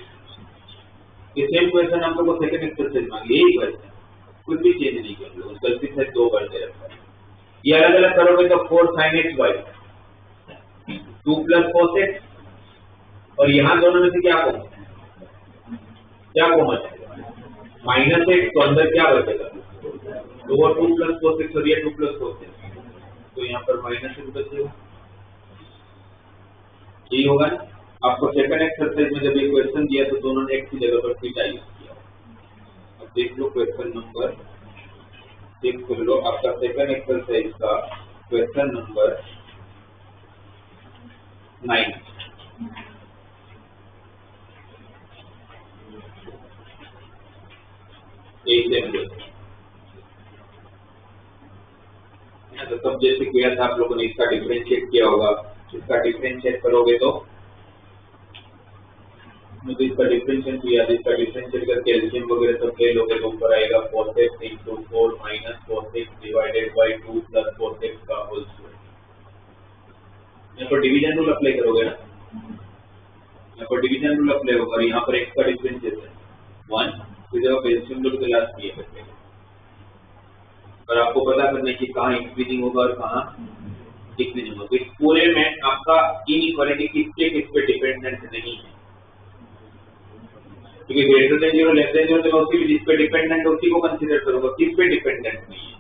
ये सेम क्वेश्चन हम लोग को सेकंड एक्सरसाइज मांगी, यही क्वेश्चन, कुछ भी चेंज नहीं किया हम लोग, गलती से 2 कर दे रखा है। ये अलग अलग करोगे तो 4 sin x by 2 plus cos x, और यहाँ दोनों में से क्या कॉमन है? क्या कॉमन है? माइनस एक्स, तो अंदर क्या बचेगा? तो वो 2 plus cos x और ये 2 plus cos x, तो यहाँ पर माइनस एक्स बचेगा, यही होगा ना? आपको सेकंड एक्सरसाइज में जब ये क्वेश्चन दिया तो दोनों ने एक्स की जगह पर थीटा यूज किया। अब देख लो क्वेश्चन नंबर 6 कर लो, आपका सेकंड एक्सरसाइज का क्वेश्चन नंबर 9। तो सब जैसे किया था आप लोगों ने, इसका डिफरेंशिएट किया होगा, इसका डिफरेंशिएट करोगे तो मुझे इसका डिफरेंशिएट किया, इसका डिफरेंशिएट करके एलसीएम वगैरह सब ले लोगे तो ऊपर आएगा cos x into 4 minus cos x divided by 2 plus cos x का होल स्क्वायर। यहाँ पर डिवीजन रूल अप्लाई करोगे ना, यहाँ पर डिवीजन रूल अप्लाई होगा, यहाँ पर x का डिफरेंशिएट है 1, तो जब एलसीएम लोग के लास्ट किए करते हैं, और आपको पता करना है कि कहाँ इंक्रीजिंग होगा और कहाँ डिक्रीजिंग होगा। इस पूरे में आपका इनइक्वालिटी किस पे डिपेंडेंट नहीं है, क्योंकि ग्रेटर देन 0 लेस देन 0 तो उसी जिस पे डिपेंडेंट है उसी को कंसीडर करूंगा, किस पे डिपेंडेंट नहीं है?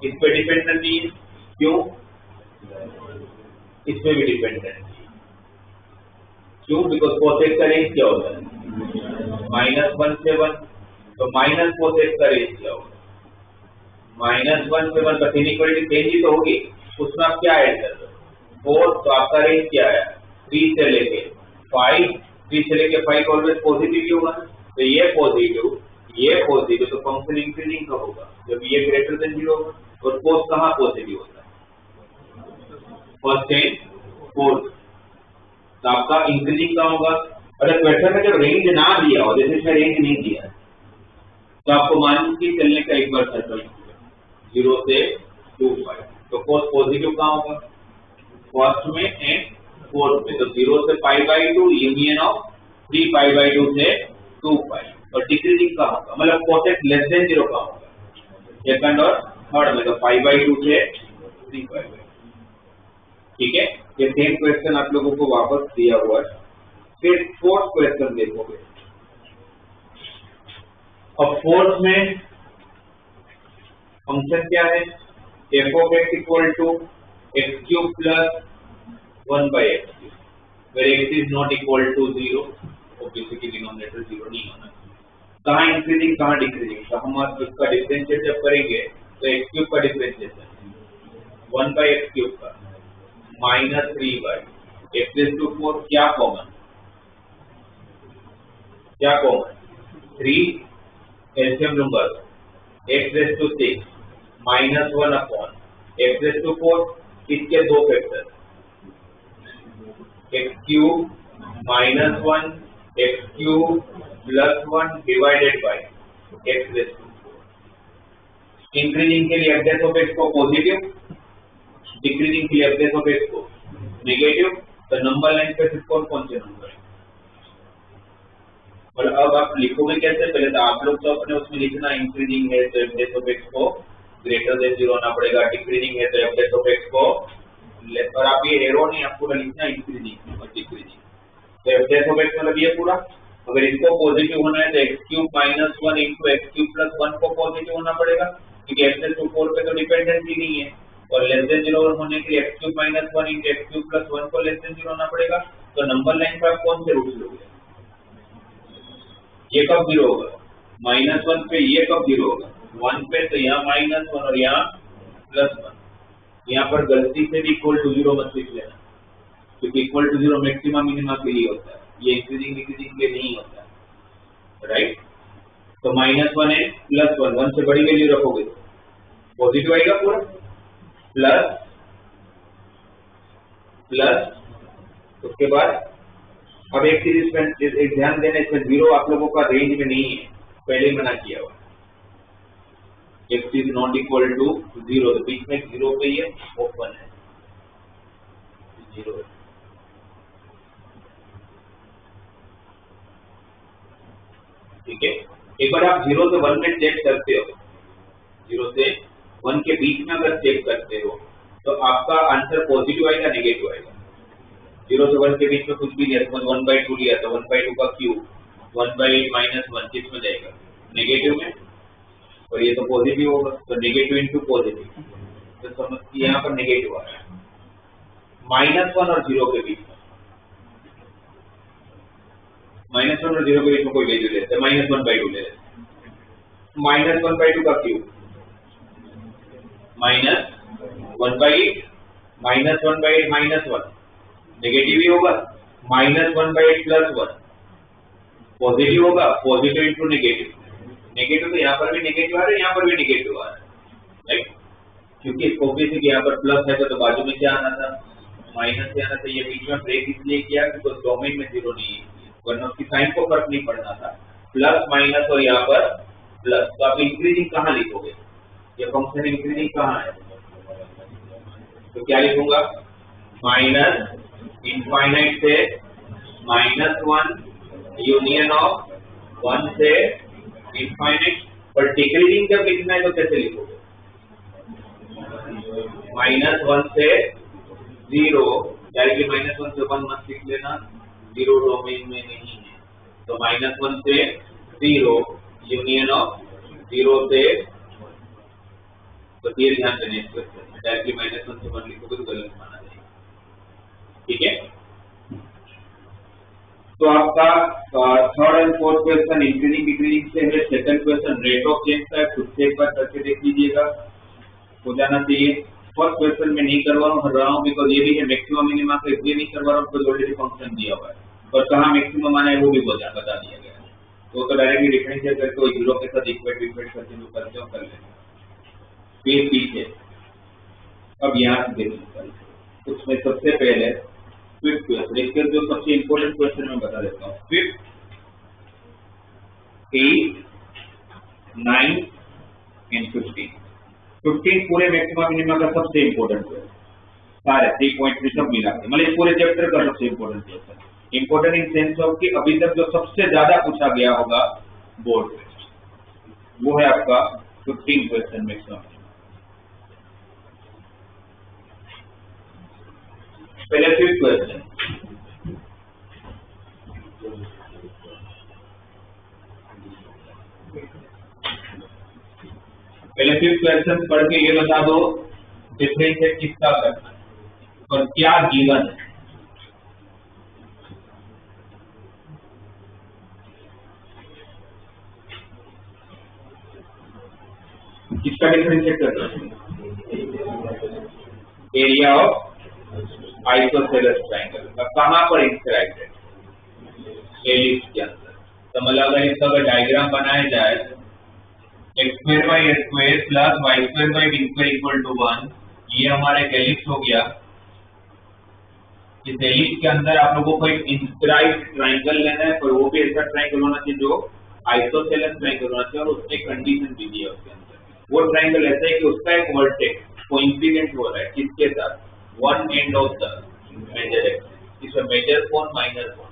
किस पे डिपेंडेंट नहीं है? क्यों? इसमें भी डिपेंडेंट है, क्यों? बिकॉज cos x का रेंज क्या होता है? -1 से 1, तो माइनस cos x का रेंज क्या होगा? -1 से 1, बस इनइक्वालिटी चेंज ही तो होगी, उसमें आप क्या ऐड कर रहे हो? 4, तो आपका रेंज क्या है? 3 से लेके 5, 3 से लेके 5 ऑलवेज पॉजिटिव ही होगा, तो ये पॉजिटिव, तो फंक्शन इंक्रीजिंग का होगा जब ये ग्रेटर देन 0 होगा। और cos कहाँ पॉजिटिव होता है? फर्स्ट एंड फोर्थ, तो आपका इंक्रीजिंग का होगा। अगर क्वेश्चन में जब रेंज ना दिया हो, जैसे इसमें रेंज नहीं दिया, तो आपको मान के चलने का एक बार सर्कल 0 से 2 5, तो cos पॉजिटिव कहाँ होगा? फर्स्ट में एंड फोर्थ में, तो 0 से π/2 यूनियन ऑफ 3π/2 से 2 π, और डिक्रीजिंग कहाँ होगा? मतलब cos x लेस देन 0 कहाँ होगा? सेकंड और थर्ड में, तो π/2 से 3π/2। ठीक है, ये सेम क्वेश्चन आप लोगों को वापस दिया हुआ है। फिर फोर्थ क्वेश्चन देखोगे, अब फोर्थ में फंक्शन क्या है? f of x equal to x cube plus 1 by x cube, where x is not equal to 0, obviously denominator 0 नहीं होना। कहाँ इंक्रीजिंग कहाँ डिक्रीजिंग? तो हम आप इसका डिफरेंशिएट जब करेंगे तो x क्यूब का डिफरेंशिएट 1 by x क्यूब का -3 by x raised to 4, क्या कॉमन? 3 एलसीएम लूंगा, x raised to 6 -1 upon x raised to 4, इसके दो factor x cube -1 x cube +1 divided by x raised to 4। Increasing के लिए f ऑफ x को positive, decreasing के लिए f ऑफ x को नेगेटिव, तो नंबर लाइन पे सिर्फ कौन से नंबर है? और अब आप लिखोगे कैसे? पहले तो आप लोग तो अपने उसमें लिखना, इंक्रीजिंग है तो f ऑफ x को ग्रेटर देन 0 होना पड़ेगा, डिक्रीजिंग है तो f ऑफ x को और आप ये एरो नहीं आप पूरा लिखना इंक्रीजिंग और डिक्रीजिंग। तो एफ ऑफ एक्स मतलब ये पूरा, अगर इसको पॉजिटिव होना है तो x cube minus 1 into x cube plus 1 को पॉजिटिव होना पड़ेगा, क्योंकि एक्स टू 4 पे तो डिपेंडेंसी नहीं है, और लेस देन 0 होने के लिए x cube minus 1 into x cube plus 1 को लेस देन 0 होना पड़ेगा। तो नंबर लाइन पर आप कौन से रूट्स लोगे? ये कब 0 होगा? -1 पे ये कब 0 होगा? 1 पे, तो यहाँ -1 और यहाँ +1। यहाँ पर गलती से भी इक्वल टू 0 मत लिख लेना, क्योंकि इक्वल टू 0 मैक्सिमम मिनिमम के लिए होता है, ये इंक्रीजिंग डिक्रीजिंग के नहीं होता है, राइट। तो -1 है +1, 1 से बड़ी वैल्यू रखोगे तो पॉजिटिव आएगा पूरा, प्लस उसके बाद अब एक चीज इसमें एक ध्यान देना, इसमें 0 आप लोगों का रेंज में नहीं है, पहले ही मना किया हुआ, x is not equal to 0, तो बीच में 0 पे ये ओपन है, 0 है। ठीक है, एक बार आप 0 से 1 में चेक करते हो, 0 से 1 के बीच में अगर चेक करते हो तो आपका आंसर पॉजिटिव आएगा नेगेटिव आएगा। 0 से 1 के बीच में कुछ भी नहीं है, 1/2 लिया था, 1/2 का क्यूब 1/-1 किस में जाएगा? नेगेटिव में, और ये तो पॉजिटिव होगा, तो नेगेटिव इंटू पॉजिटिव, तो समझिए यहाँ पर नेगेटिव आ रहा है। -1 और 0 के बीच में, -1 और 0 के बीच में कोई वैल्यू लेते हैं, -1/2 ले लेते हैं, -1/2 का क्यूब -1/8, -1/8 -1 नेगेटिव ही होगा, -1/8 +1 पॉजिटिव होगा, पॉजिटिव इंटू नेगेटिव, नेगेटिव तो यहाँ पर भी नेगेटिव आ रहा है, यहाँ पर भी नेगेटिव आ रहा है, राइट, क्योंकि ऑब्वियसली यहाँ पर प्लस है तो बाजू में क्या आना था? माइनस से आना था। ये बीच में ब्रेक इसलिए किया कि तो डोमेन में 0 नहीं है, वरना उसकी साइन को फर्क नहीं पड़ना था, प्लस माइनस और यहाँ पर प्लस, तो आप इंक्रीजिंग कहाँ लिखोगे? ये फंक्शन इंक्रीजिंग कहाँ है? तो क्या लिखूंगा? माइनस इनफाइनाइट से -1 यूनियन ऑफ 1 से इनफाइनाइट, पर डिक्रीजिंग जब लिखना है तो कैसे लिखोगे? -1 से 0, डायरेक्टली -1 से 1 मत लिख लेना, 0 डोमेन में नहीं है, तो -1 से 0 यूनियन ऑफ 0 से, तो ये ध्यान देने डायरेक्टली -1 से 1 लिखोगे तो गलत माना जाएगा। ठीक है, तो आपका third and fourth question increasing decreasing से है। Second question rate of change का है, खुद से एक बार करके देख लीजिएगा, हो जाना चाहिए। फर्स्ट क्वेश्चन में नहीं करवा रहा हूँ बिकॉज ये भी है मैक्सिमम मिनिमम का, इसलिए नहीं करवा रहा हूँ बिकॉज ऑलरेडी फंक्शन दिया हुआ है, और कहाँ मैक्सिमम आना है वो भी बता दिया गया है, तो डायरेक्टली डिफरेंशिएट करके वो 0 के साथ इक्वेट करके जो करते हो कर लेना। फिर पीछे अब यहाँ से देखिए, उसमें सबसे पहले फिफ्थ क्वेश्चन, इसके जो सबसे इंपॉर्टेंट क्वेश्चन मैं बता देता हूँ। 5th, 8, 9 एंड 15 पूरे मैक्सिमम मिनिमम का सबसे इंपॉर्टेंट क्वेश्चन, सारे 3.3 सब मिला के, मतलब इस पूरे चैप्टर का सबसे important question. Important in sense of कि अभी तक जो सबसे ज्यादा पूछा गया होगा बोर्ड में, वो है आपका 15 क्वेश्चन मैक्सिमम। पहले 5th क्वेश्चन, पहले 5th क्वेश्चन पढ़ के ये बता दो डिफरेंशिएट किसका करना है और क्या गिवन है। किसका डिफरेंशिएट करना है? एरिया ऑफ आइसोसेलेस ट्रायंगल का, कहां पर इंस्क्राइब्ड है? एलिप्स के अंदर। तो मतलब अगर इसका अगर डायग्राम बनाया जाए, x² by a² plus y² by b² equal to 1, ये हमारा एक एलिप्स हो गया। इस एलिप्स के अंदर आप लोगों को एक इंस्क्राइब्ड ट्रायंगल लेना है, पर वो भी ऐसा ट्रायंगल होना चाहिए जो आइसोसेलेस ट्रायंगल होना चाहिए, और उसके कंडीशन भी दी है उसके अंदर। वो ट्रायंगल ऐसा है कि उसका एक वर्टेक्स कोइंसिडेंट हो रहा है किसके साथ? One end of the major axis. इसमें मेजर कौन, माइनर कौन?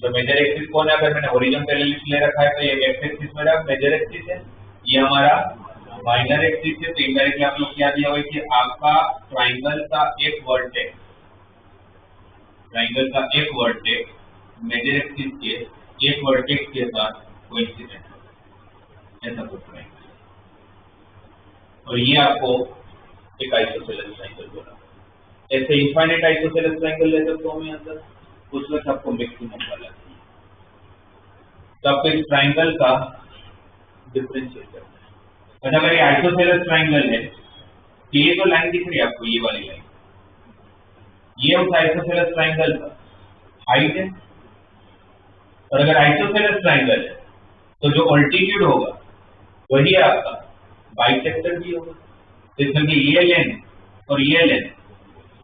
तो मेजर एक्सिस कौन है? अगर मैंने हॉरिजॉन्टल एलिप्स ले रखा है तो ये एक्स एक्सिस मेरा मेजर एक्सिस है, ये हमारा माइनर एक्सिस से तो इनडायरेक्टली आप लोग क्या दिया हुआ है कि आपका ट्राइंगल का एक वर्टेक्स, ट्राइंगल का एक वर्टेक्स मेजर एक्सिस के एक वर्टेक्स के साथ कोइंसिडेंट ऐसा कुछ है। और ये आपको एक आइसोसेलेस ट्राइंगल बोला। ऐसे इनफाइनाइट आइसोसेलेस ट्राइंगल ले सकते हो मैं अंदर, उसमें सबको मैक्सिमम वाला चाहिए। तब इस ट्राइंगल का डिफरेंशिएट करना है। अच्छा अगर ये आइसोसेलेस ट्राइंगल है तो ये तो लाइन दिख रही है आपको, ये वाली लाइन, ये उस आइसोसेलेस ट्राइंगल का हाइट है। और अगर आइसोसेलेस ट्राइंगल है तो जो ऑल्टीट्यूड होगा वही आपका बाइसेक्टर भी होगा। इसमें ये लेंथ और ये लेंथ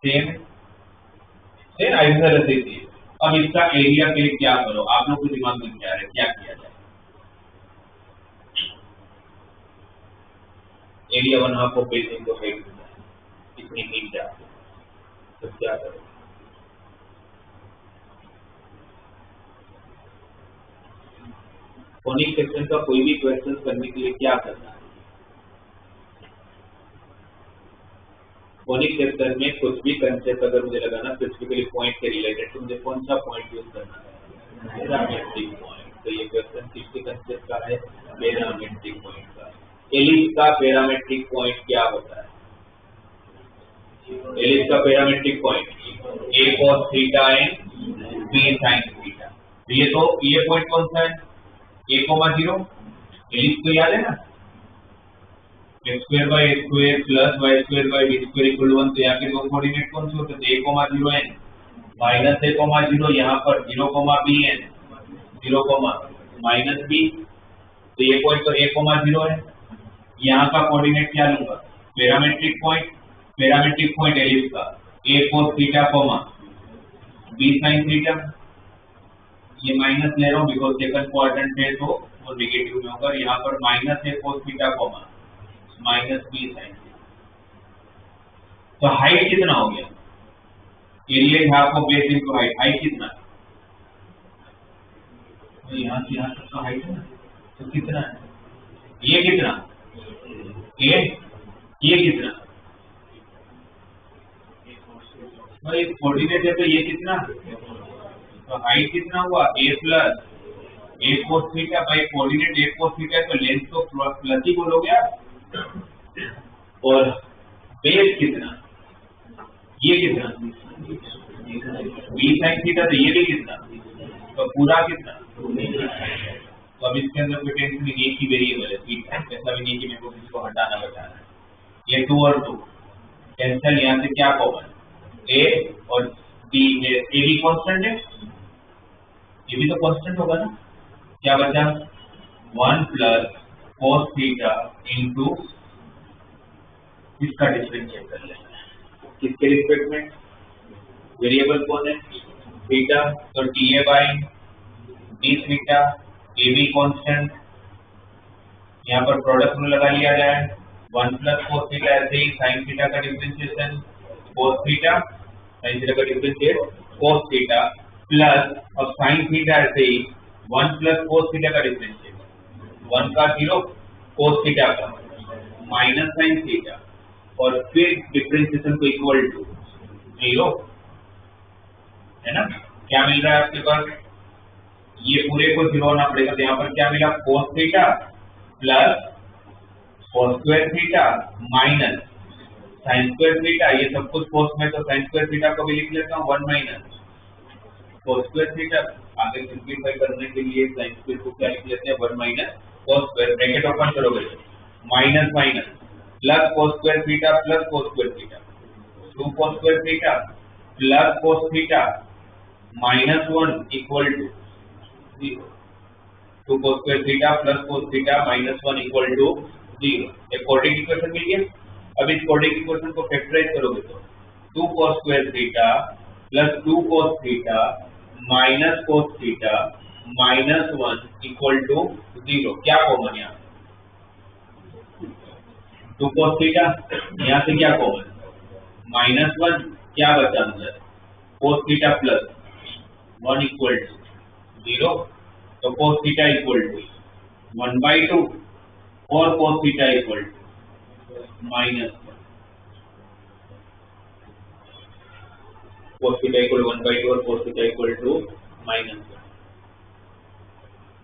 सेम है, आइसोसेलेस है। अब इसका एरिया के लिए क्या करो, आप लोग के दिमाग में क्या है, क्या किया जाए? Area 1/2 of base into height इतनी नीचे आपको, तो क्या करो? कोनिक सेक्शन का कोई भी क्वेश्चन करने के लिए क्या करना है? कोनिक सेक्शन में कुछ भी कंसेप्ट अगर मुझे लगाना स्पेसिफिकली पॉइंट के रिलेटेड, तो मुझे कौन सा पॉइंट यूज करना है? Parametric point. तो ये क्वेश्चन किसके कंसेप्ट का है? पैरामेट्रिक पॉइंट का। एलिप्स का पैरामेट्रिक पॉइंट क्या होता है? एलिप्स का parametric point a cos theta and b sin theta. ये तो ये पॉइंट कौन सा है? a, 0। एलिप्स तो याद है ना, x² by a² plus y² by b² equal to 1। तो यहाँ के दो कोऑर्डिनेट कौन से होते हैं? a, 0 n माइनस a, 0 यहाँ पर 0, b n 0, माइनस b। तो ये पॉइंट तो a, 0 है। यहाँ का कोऑर्डिनेट क्या लूंगा? Parametric point. Parametric point ellipse का a cos theta, b sin theta. ये माइनस ले रहा हूँ बिकॉज सेकंड क्वाड्रेंट है तो वो नेगेटिव में होगा। यहाँ पर minus a cos theta, minus b sin theta. तो हाइट कितना हो गया? एरिया यहाँ को बेस इनटू हाइट। हाइट कितना? तो यहाँ से यहाँ तक का हाइट है ना, तो कितना है? ये कितना? ये कितना? भाई कोऑर्डिनेट है तो ये कितना? तो हाइट कितना हुआ? a plus a cos theta by coordinate a cos theta, तो लेंथ तो प्लस ही बोलोगे आप। और बेस कितना? ये कितना? b sin theta. तो ये भी कितना? तो पूरा कितना? तो अब इसके अंदर कोई टेंशन नहीं, एक ही वेरिएबल है थीटा, ऐसा भी नहीं कि मेरे को किसी को हटाना बचाना है। ये 2 और 2 कैंसिल, यहाँ से क्या कॉमन? a और b है। a भी कांस्टेंट है, ये भी तो कांस्टेंट होगा ना। क्या बचा? 1 प्लस cos थीटा इंटू इसका डिफरेंशिएट कर लेना है। किसके रिस्पेक्ट में? वेरिएबल कौन है? थीटा। तो TA by D theta, A be constant. यहाँ पर प्रोडक्ट में लगा लिया जाए 1 प्लस cos थीटा, ऐसे ही sin थीटा का differentiation cos theta, sin theta का डिफरेंशिएट cos थीटा प्लस अब sin थीटा ऐसे ही 1 प्लस cos थीटा का डिफरेंशिएट 1 का 0 cos थीटा का माइनस sin थीटा और फिर डिफरेंशिएशन को इक्वल टू 0 है ना। क्या मिल रहा है आपके पास? ये पूरे को 0 होना पड़ेगा। तो यहाँ पर क्या मिला? cos theta plus cos square theta minus sin square theta. ये सब कुछ cos में, तो sin स्क्वायर थीटा को भी लिख लेता हूँ 1 माइनस cos स्क्वायर थीटा। आगे सिंपलीफाई करने के लिए sin स्क्वायर को क्या लिख लेते हैं? 1 minus cos square, bracket open करोगे minus minus plus cos square theta plus cos square theta, 2 cos square theta plus cos theta minus 1 equal to 0। 2 cos square theta plus cos theta minus 1 equal to 0। एक coordinate equation मिल गया। अब इस coordinate equation को factorise करोगे तो 2 cos square theta plus 2 cos theta minus cos theta minus 1 equal to 0। क्या common? यहाँ 2 cos theta, यहाँ से क्या कॉमन? माइनस 1। क्या बचा अंदर? cos theta plus 1 equal to 0। तो cos थीटा इक्वल टू 1/2 और cos theta equal to minus cos theta equal 1/2 और cos थीटा इक्वल टू -1,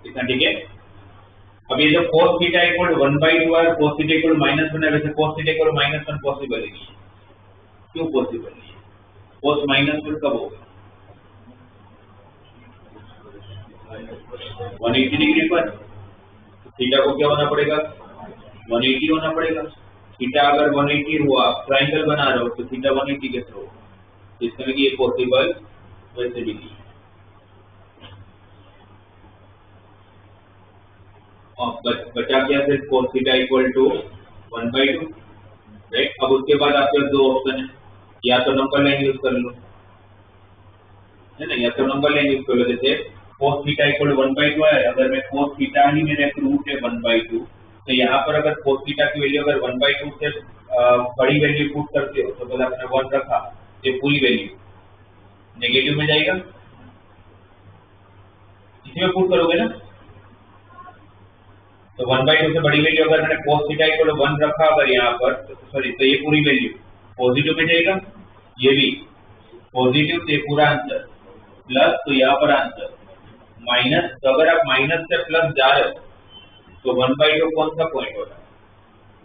इतना ठीक है। अब ये जो cos थीटा इक्वल 1/2 और cos थीटा इक्वल -1 है, वैसे cos थीटा इक्वल -1 पॉसिबल नहीं है। क्यों पॉसिबल नहीं है? cos -1 कब होगा? 180 डिग्री पर। थीटा को क्या होना पड़ेगा? 180 होना पड़ेगा। थीटा अगर 180 हुआ, ट्रायंगल बना रहे हो तो थीटा 180 कैसे होगा? इस तरह की ये पॉसिबल वैसे भी नहीं है। और बचा क्या फिर? cos theta equal to 1/2, right. अब उसके बाद आपके पास दो ऑप्शन है, या तो नंबर लाइन यूज कर लो, है ना, या तो नंबर लाइन यूज कर लो। जैसे cos थीटा इक्वल 1/2 है, अगर मैं cos थीटा ही मेरा एक रूट है 1/2, तो यहाँ पर अगर cos थीटा की वैल्यू अगर 1/2 से बड़ी वैल्यू पुट करते हो, तो बोला आपने 1 रखा, ये पूरी वैल्यू नेगेटिव में जाएगा, इसमें पुट करोगे ना। तो 1/2 से बड़ी वैल्यू अगर मैंने cos थीटा इक्वल 1 रखा अगर यहाँ पर, सॉरी, तो ये पूरी वैल्यू पॉजिटिव में जाएगा, ये भी पॉजिटिव, तो ये पूरा आंसर प्लस, तो यहाँ पर आंसर माइनस। तो अगर आप माइनस से प्लस जा रहे हो तो 1/2 कौन सा पॉइंट होगा?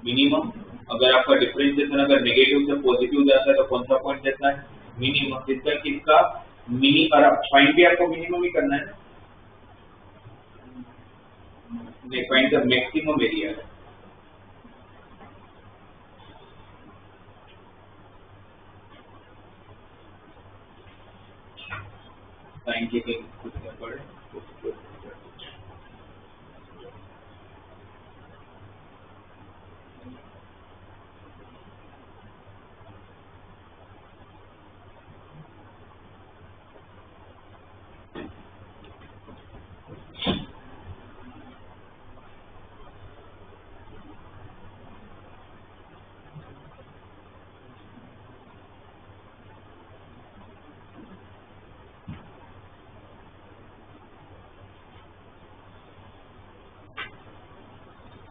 मिनिमम। अगर आपका डिफरेंशिएशन अगर नेगेटिव से पॉजिटिव जाता है तो कौन सा पॉइंट देता है? मिनिमम। किसका मिनी, और फाइंड भी आपको मिनिमम ही करना है, नहीं find the maximum area. Sine के कुछ पड़े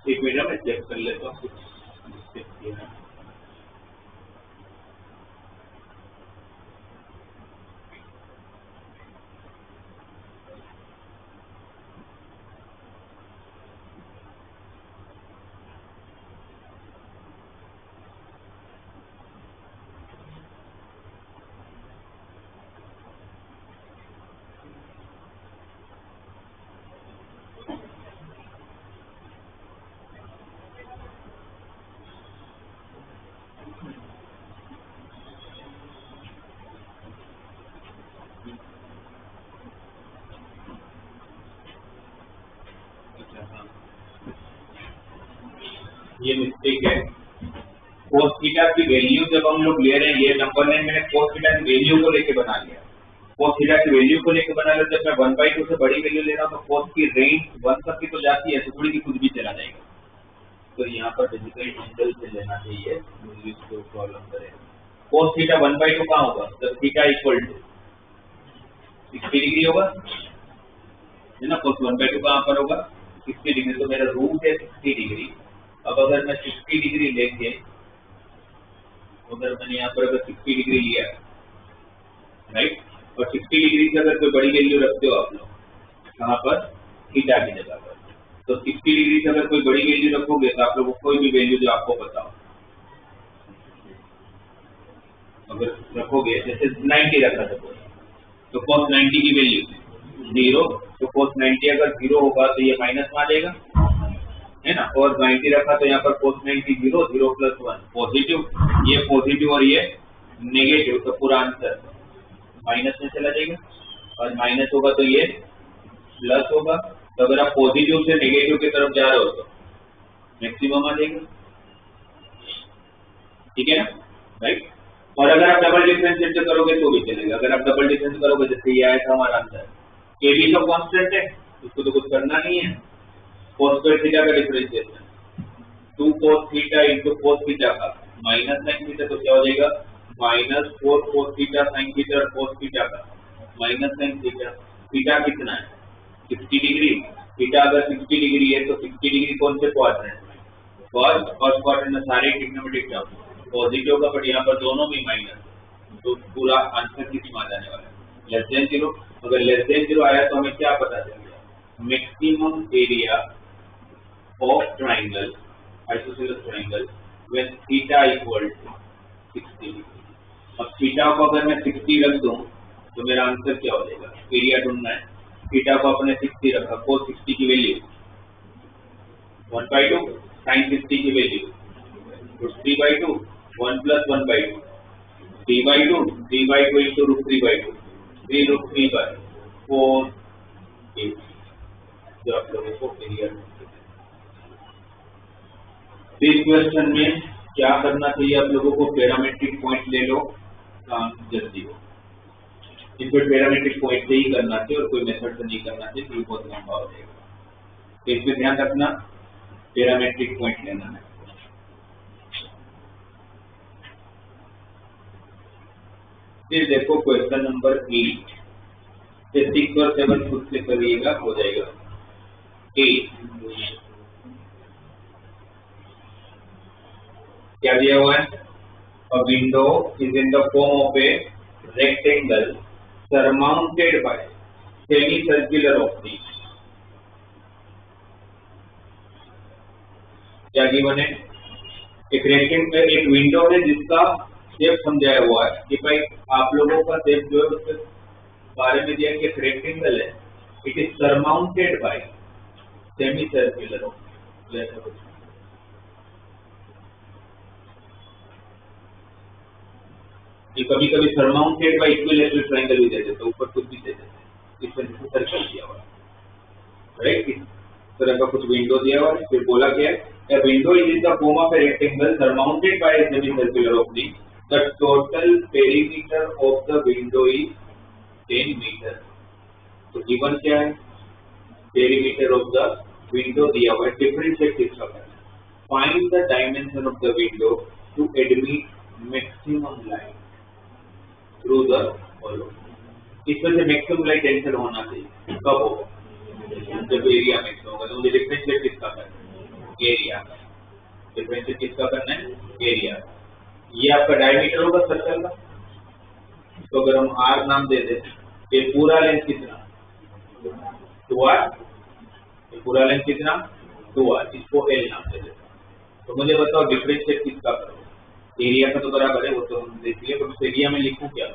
एक मिनट में चेक कर लेता हूँ कुछ किया है। ये मिस्टेक है। cos थीटा की वैल्यू जब हम लोग ले रहे हैं, ये नंबर लाइन मैंने cos थीटा की वैल्यू को लेके बना लिया। cos थीटा की वैल्यू को लेके बना लिया, जब मैं 1/2 से बड़ी वैल्यू ले रहा हूँ तो cos की रेंज 1 तक की तो जाती है, थोड़ी की कुछ भी चला जाएगा। तो यहाँ पर बेसिकली एंगल से लेना चाहिए, इसको प्रॉब्लम करेगा। cos थीटा 1/2 कहाँ होगा? जब थीटा इक्वल टू 60 डिग्री होगा, है ना। cos 1/2 कहाँ पर होगा? 60 डिग्री। तो मेरा रूट है 60 डिग्री। अब अगर मैं 60 डिग्री लेके, अगर मैंने यहाँ पर अगर 60 डिग्री लिया, राइट, और 60 डिग्री से अगर कोई बड़ी वैल्यू रखते हो आप लोग कहाँ पर? थीटा की जगह पर। तो 60 डिग्री से अगर कोई बड़ी वैल्यू रखोगे तो आप लोग कोई भी वैल्यू जो आपको बताओ, अगर रखोगे जैसे 90 रखा था तो cos 90 की वैल्यू 0, तो cos 90 अगर 0 होगा तो ये माइनस में आ जाएगा, है ना। और 90 रखा तो यहाँ पर cos 90 0, 0 + 1 पॉजिटिव, ये पॉजिटिव और ये नेगेटिव, तो पूरा आंसर माइनस में चला जाएगा, और माइनस होगा तो ये प्लस होगा। तो अगर आप पॉजिटिव से नेगेटिव की तरफ जा रहे हो तो मैक्सिमम आ जाएगा, ठीक है ना, राइट। और अगर आप डबल डिफरेंशिएट करोगे तो भी चलेगा। अगर आप डबल डिफरेंशिएट करोगे, जैसे ये आया था हमारा आंसर, के भी तो कांस्टेंट है, उसको तो कुछ करना नहीं है। cos स्क्वायर थीटा का differentiation 2 cos theta into cos theta का माइनस साइन थीटा, तो क्या हो जाएगा? -4 cos थीटा sin थीटा और cos थीटा का माइनस साइन थीटा। थीटा कितना है? 60 डिग्री। थीटा अगर 60 डिग्री है तो 60 डिग्री कौन से क्वाड्रेंट में? फर्स्ट क्वाड्रेंट में सारे ट्रिग्नोमेट्रिक टर्म पॉजिटिव होगा, बट यहाँ पर दोनों भी माइनस, तो पूरा आंसर किस में आ जाने वाला है? Less than 0। अगर लेस देन 0 आया तो हमें क्या पता चल गया? Maximum area of triangle, isosceles triangle when theta equal to 60 degree. अब थीटा को अगर मैं 60 रख दूं तो मेरा आंसर क्या हो जाएगा? एरिया ढूंढना है, थीटा को अपने 60 रखा, cos 60 की वैल्यू 1/2, sin 60 की वैल्यू 3/2, 1 + 1/2, 3/2, 3/2 into √3/2, 3√3/4 जो आप लोगों को एरिया। इस क्वेश्चन में क्या करना चाहिए आप लोगों को? पैरामीट्रिक पॉइंट ले लो, काम जल्दी हो। इसमें पैरामीट्रिक पॉइंट से ही करना चाहिए और कोई मेथड से नहीं करना चाहिए, फिर बहुत लंबा हो जाएगा। तो इसमें ध्यान रखना, पैरामीट्रिक पॉइंट लेना है। फिर देखो क्वेश्चन नंबर 8 से 6 और 7 खुद से करिएगा, हो जाएगा। 8 क्या दिया हुआ है? A window is in the form of a rectangle surmounted by semicircular opening। क्या गिवन है? एक रेक्टेंगल, एक विंडो है जिसका शेप समझाया हुआ है कि भाई आप लोगों का शेप जो है उसके बारे में दिया कि एक रेक्टेंगल है, it is surmounted bye semi circular opening. ये कभी कभी सरमाउंटेड बाय इक्विलैटरल ट्रायंगल भी दे देते हैं, ऊपर कुछ भी दे देते हैं, इस वजह से सर्कल दिया हुआ है, राइट। इस तरह का कुछ विंडो दिया हुआ है। फिर बोला क्या है? A window is in the form of a rectangle surmounted by a semicircular opening. The total perimeter of the window is 10 meter। तो given क्या है? Perimeter of the window दिया हुआ है, डिफरेंशिएट किसका करना है? Find the dimension of the window to admit maximum light through the hollow। इसमें से मैक्सिमम लाइट एंटर होना चाहिए, कब होगा? जब एरिया मैक्सिमम होगा। तो मुझे डिफरेंशिएट किसका करना है? एरिया। डिफरेंशिएट किसका करना है? एरिया। ये आपका डायमीटर होगा सर्कल का, तो अगर हम r नाम दे दें, ये पूरा लेंथ कितना? 2r। ये पूरा लेंथ कितना? 2r। इसको l नाम दे देते। तो मुझे बताओ डिफरेंशिएट किसका करो? एरिया का तो बराबर है, वो तो हम देख लिए, पर उस एरिया में लिखूं क्या?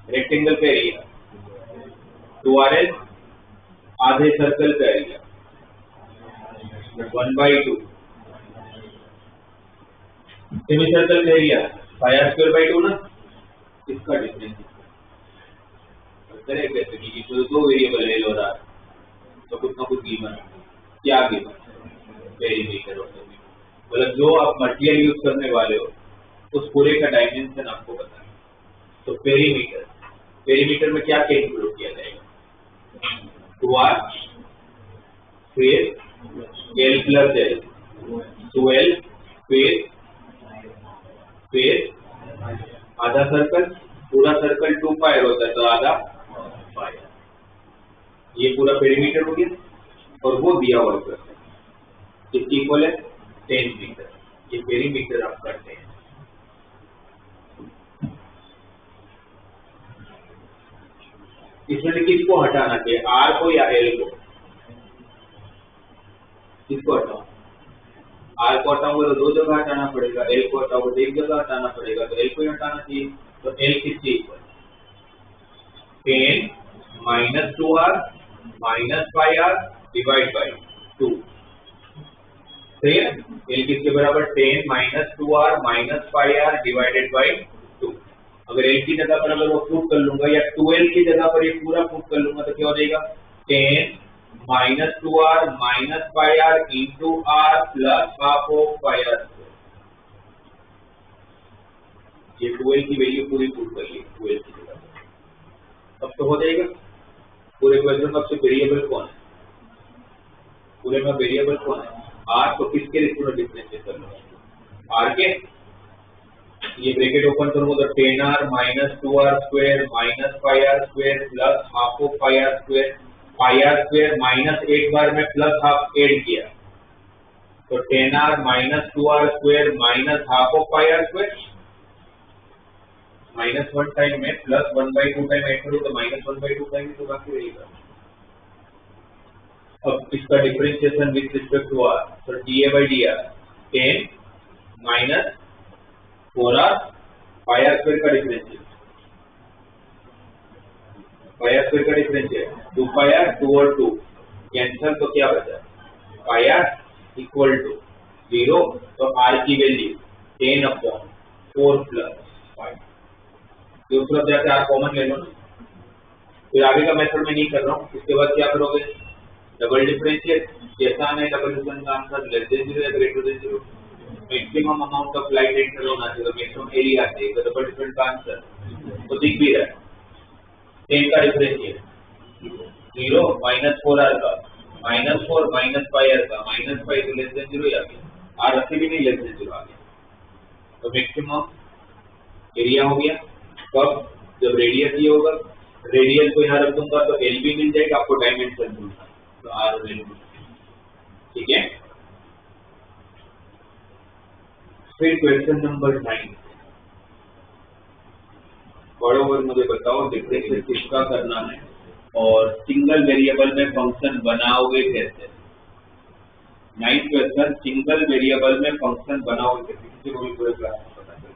रेक्टेंगल का एरिया 2rl, आधे सर्कल का एरिया 1/2, सेमी सर्कल का एरिया πr²/2 ना, इसका डिफरेंस करें कैसे? कि तो दो वेरिएबल है हो रहा है, तो कुछ ना कुछ गिवन। क्या गिवन? पेरीमीटर। मतलब जो आप मटेरियल यूज करने वाले हो उस पूरे का डायमेंशन आपको बताना। तो पेरीमीटर, पेरीमीटर में क्या क्या इंक्लूड किया जाएगा? 2r, फिर l + l, 2l, फिर आधा सर्कल, पूरा सर्कल 2π होता है तो आधा π। ये पूरा पेरीमीटर हो गया और वो दिया हुआ है किसकी इक्वल है? 10 मीटर। ये पेरीमीटर आप करते हैं। इसमें से किसको हटाना चाहिए? r को या l को? किसको हटाओ? r को हटाऊंगा तो दो जगह हटाना पड़ेगा, l को हटाऊंगा तो एक जगह हटाना पड़ेगा, तो l को ही हटाना चाहिए। तो l किसकी equal? 10 - 2r - πr divide by 2। सही है? l किसके बराबर? 10 - 2r - πr डिवाइडेड बाय 2। अगर l की जगह पर अगर वो प्रूव कर लूंगा या 2l की जगह पर ये पूरा प्रूव कर लूंगा तो क्या हो जाएगा? 10 - 2r - πr into r plus half of πr। ये 2l की वैल्यू पूरी प्रूव कर ली 2l की जगह। अब तो हो जाएगा। पूरे क्वेश्चन में सबसे वेरिएबल कौन है? पूरे में वेरिएबल कौन है? r। तो किसके रिस्पेक्ट डिफरेंशिएट कर लो? r के। ये ब्रैकेट ओपन करूंगा तो 10r - 2r² - πr² plus half of πr²। πr² minus एक बार में प्लस हाफ ऐड किया तो 10r minus 2r square minus half of pi r square minus 1 time में प्लस 1 by 2 टाइम ऐड करो तो माइनस 1 by 2 टाइम तो बाकी रहेगा। अब इसका differentiation with respect to r, तो dA by dr 10 minus 4r pi r square का डिफरेंशिएशन, pi r square का डिफरेंशिएशन 2 pi r 2 और 2 कैंसिल तो क्या बचा pi r इक्वल टू 0, तो r की वैल्यू 10 अपॉन 4 प्लस 5। दूसरा जाके r कॉमन ले लो ना, फिर आगे का मेथड में नहीं कर रहा हूँ। इसके बाद क्या करोगे, डबल डिफरेंशिएट, जैसा आना है डबल डिफरेंशिएट का आंसर लेस देन 0 या greater than 0, maximum amount of light enter होना चाहिए, मैक्सिमम एरिया चाहिए, तो डबल डिफरेंशिएट का आंसर तो दिख भी रहा है। 10 का डिफरेंशिएट 0 माइनस 4r का माइनस 4 माइनस 5r का माइनस 5 तो लेस देन 0 ही आ गया, r रखी भी नहीं लेस देन 0 आ गया, तो मैक्सिमम एरिया हो गया। कब, जब रेडियस ये होगा, रेडियस को यहाँ रख दूंगा तो एल भी मिल जाएगा आपको, डायमेंशन दूंगा तो आर और एल, ठीक है। फिर क्वेश्चन नंबर 9, बड़ों मुझे बताओ डिफरेंशिएट किसका करना है और सिंगल वेरिएबल में फंक्शन बनाओगे कैसे। 9th क्वेश्चन, सिंगल वेरिएबल में फंक्शन बनाओगे कैसे, किसी को भी पूरे क्लास में पता चल।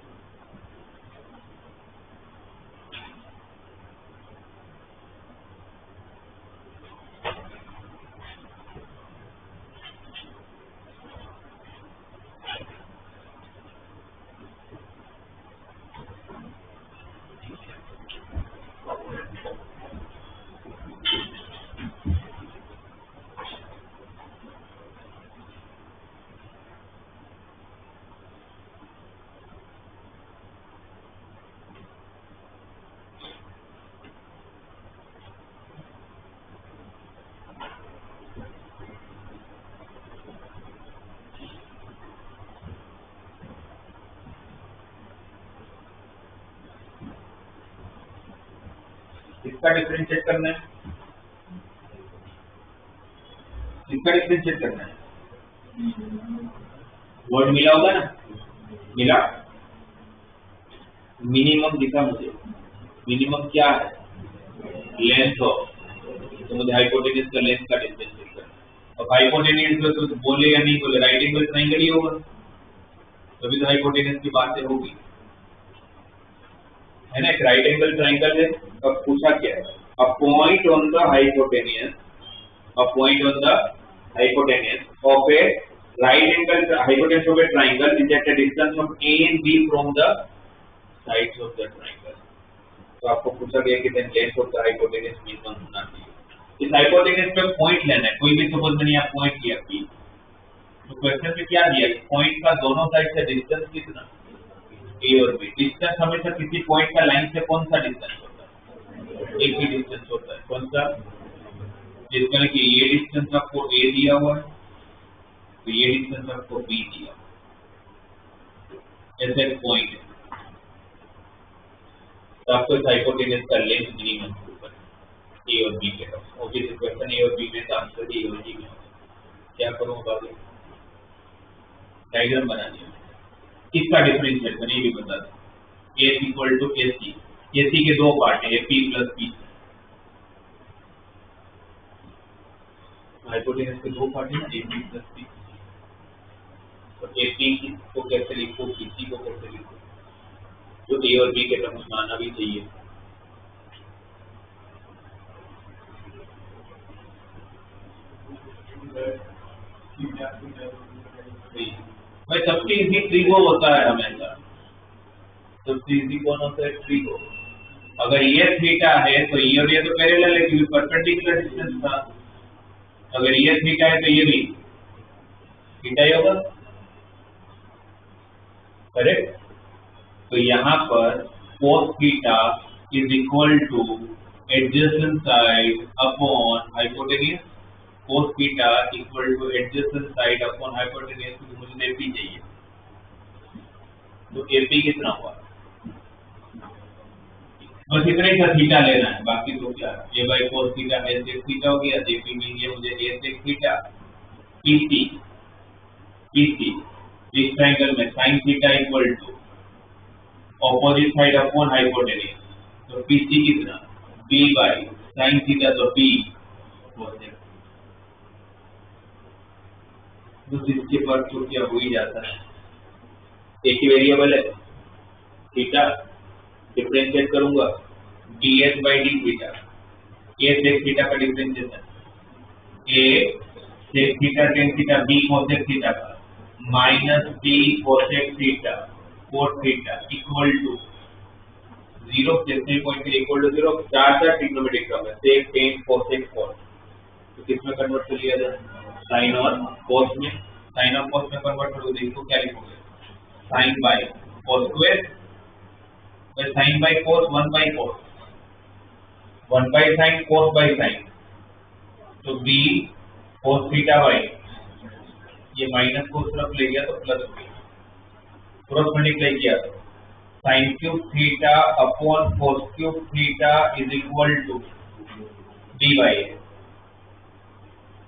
इसका डिफरेंशिएट करना है, इसका डिफरेंशिएट करना है, वर्ड मिला होगा ना, मिला। मिनिमम दिखा मुझे, मिनिमम क्या है, लेंथ हो, तो मुझे हाइपोटेन्यूज का लेंथ का डिफरेंशिएट करना। अब हाइपोटेन्यूज में तो बोले या नहीं बोले, राइट एंगल ट्रायंगल ही होगा, तभी तो हाइपोटेन्यूज की बातें होगी, है ना। एक राइट एंगल ट्रायंगल है, अब पूछा क्या है, a point on the hypotenuse, a point on the hypotenuse of a right angle, hypotenuse of a triangle is at a distance of a and b from the sides of the triangle. तो आपको पूछा गया कि then length of the hypotenuse minimum होना चाहिए। इस hypotenuse पे point लेना है, कोई भी सपोज मैंने यहाँ पॉइंट लिया p, तो क्वेश्चन में क्या दिया, पॉइंट का दोनों साइड से डिस्टेंस कितना, ए और बी। डिस्टेंस हमेशा किसी पॉइंट का लाइन से कौन सा डिस्टेंस होता है, एक ही डिस्टेंस होता है, कौन सा, जिसमें कि ये डिस्टेंस आपको ए दिया हुआ है, तो ये डिस्टेंस आपको बी दिया, ऐसे पॉइंट है, तो आपको हाइपोटेन्यूज का लेंथ मिनिमम ए और बी के पास। ऑब्वियसली क्वेश्चन ए और बी में तो आंसर ए और बी में होगा। क्या करूँगा, डायग्राम बना दिया, किसका डिफरेंशिएट करें ये भी बता दें। ए इक्वल टू ए सी, ए सी के दो पार्ट है, A P plus P, hypotenuse के दो पार्ट है ना, ए पी प्लस पी, तो ए पी को कैसे लिखो, पी सी को कैसे लिखो, जो ए और बी के टर्म्स में आना भी चाहिए। भाई सबसे इजी ट्रिगो होता है हमेशा, सबसे इजी कौन होता है, ट्रिगो। अगर ये थीटा है तो ये और ये तो पैरेलल है क्योंकि परपेंडिकुलर डिस्टेंस था, अगर ये थीटा है तो ये भी थीटा ही होगा, करेक्ट। तो यहाँ पर cos theta is equal two adjacent side upon hypotenuse, cos theta equal two adjacent side upon hypotenuse, तो मुझे एपी चाहिए, तो एपी कितना हुआ, बस इतना ही थीटा लेना है, बाकी तो क्या है, A by cos theta sec theta हो गया, एपी मिल गया मुझे sec theta, PC BC इस ट्रायंगल में sin theta equal to opposite side upon hypotenuse, तो BC कितना B बाई sin थीटा, तो B तो इसके पर तो क्या हो ही जाता है, एक ही वेरिएबल है थीटा, डिफरेंशिएट करूंगा ds by D theta, a sec theta का differentiation a sec theta tan theta b cosec theta का minus b cosec theta cos theta equal to 0, जैसे पॉइंट पे इक्वल टू 0, चार ट्रिग्नोमेट्रिक टर्म है sec tan cosec cos, तो किस में convert कर लिया जाए, sin और cos में, sin और cos में कन्वर्ट करो, देखो क्या लिखोगे, sin बाय cos स्क्वायर, तो sin by cos 1 by cos, 1 by sin cos by sin, तो b cos थीटा बाय, ये माइनस को तरफ ले गया तो प्लस हो गया, क्रॉस मल्टीप्लाई किया तो sin cube theta upon cos cube theta is equal to d by a,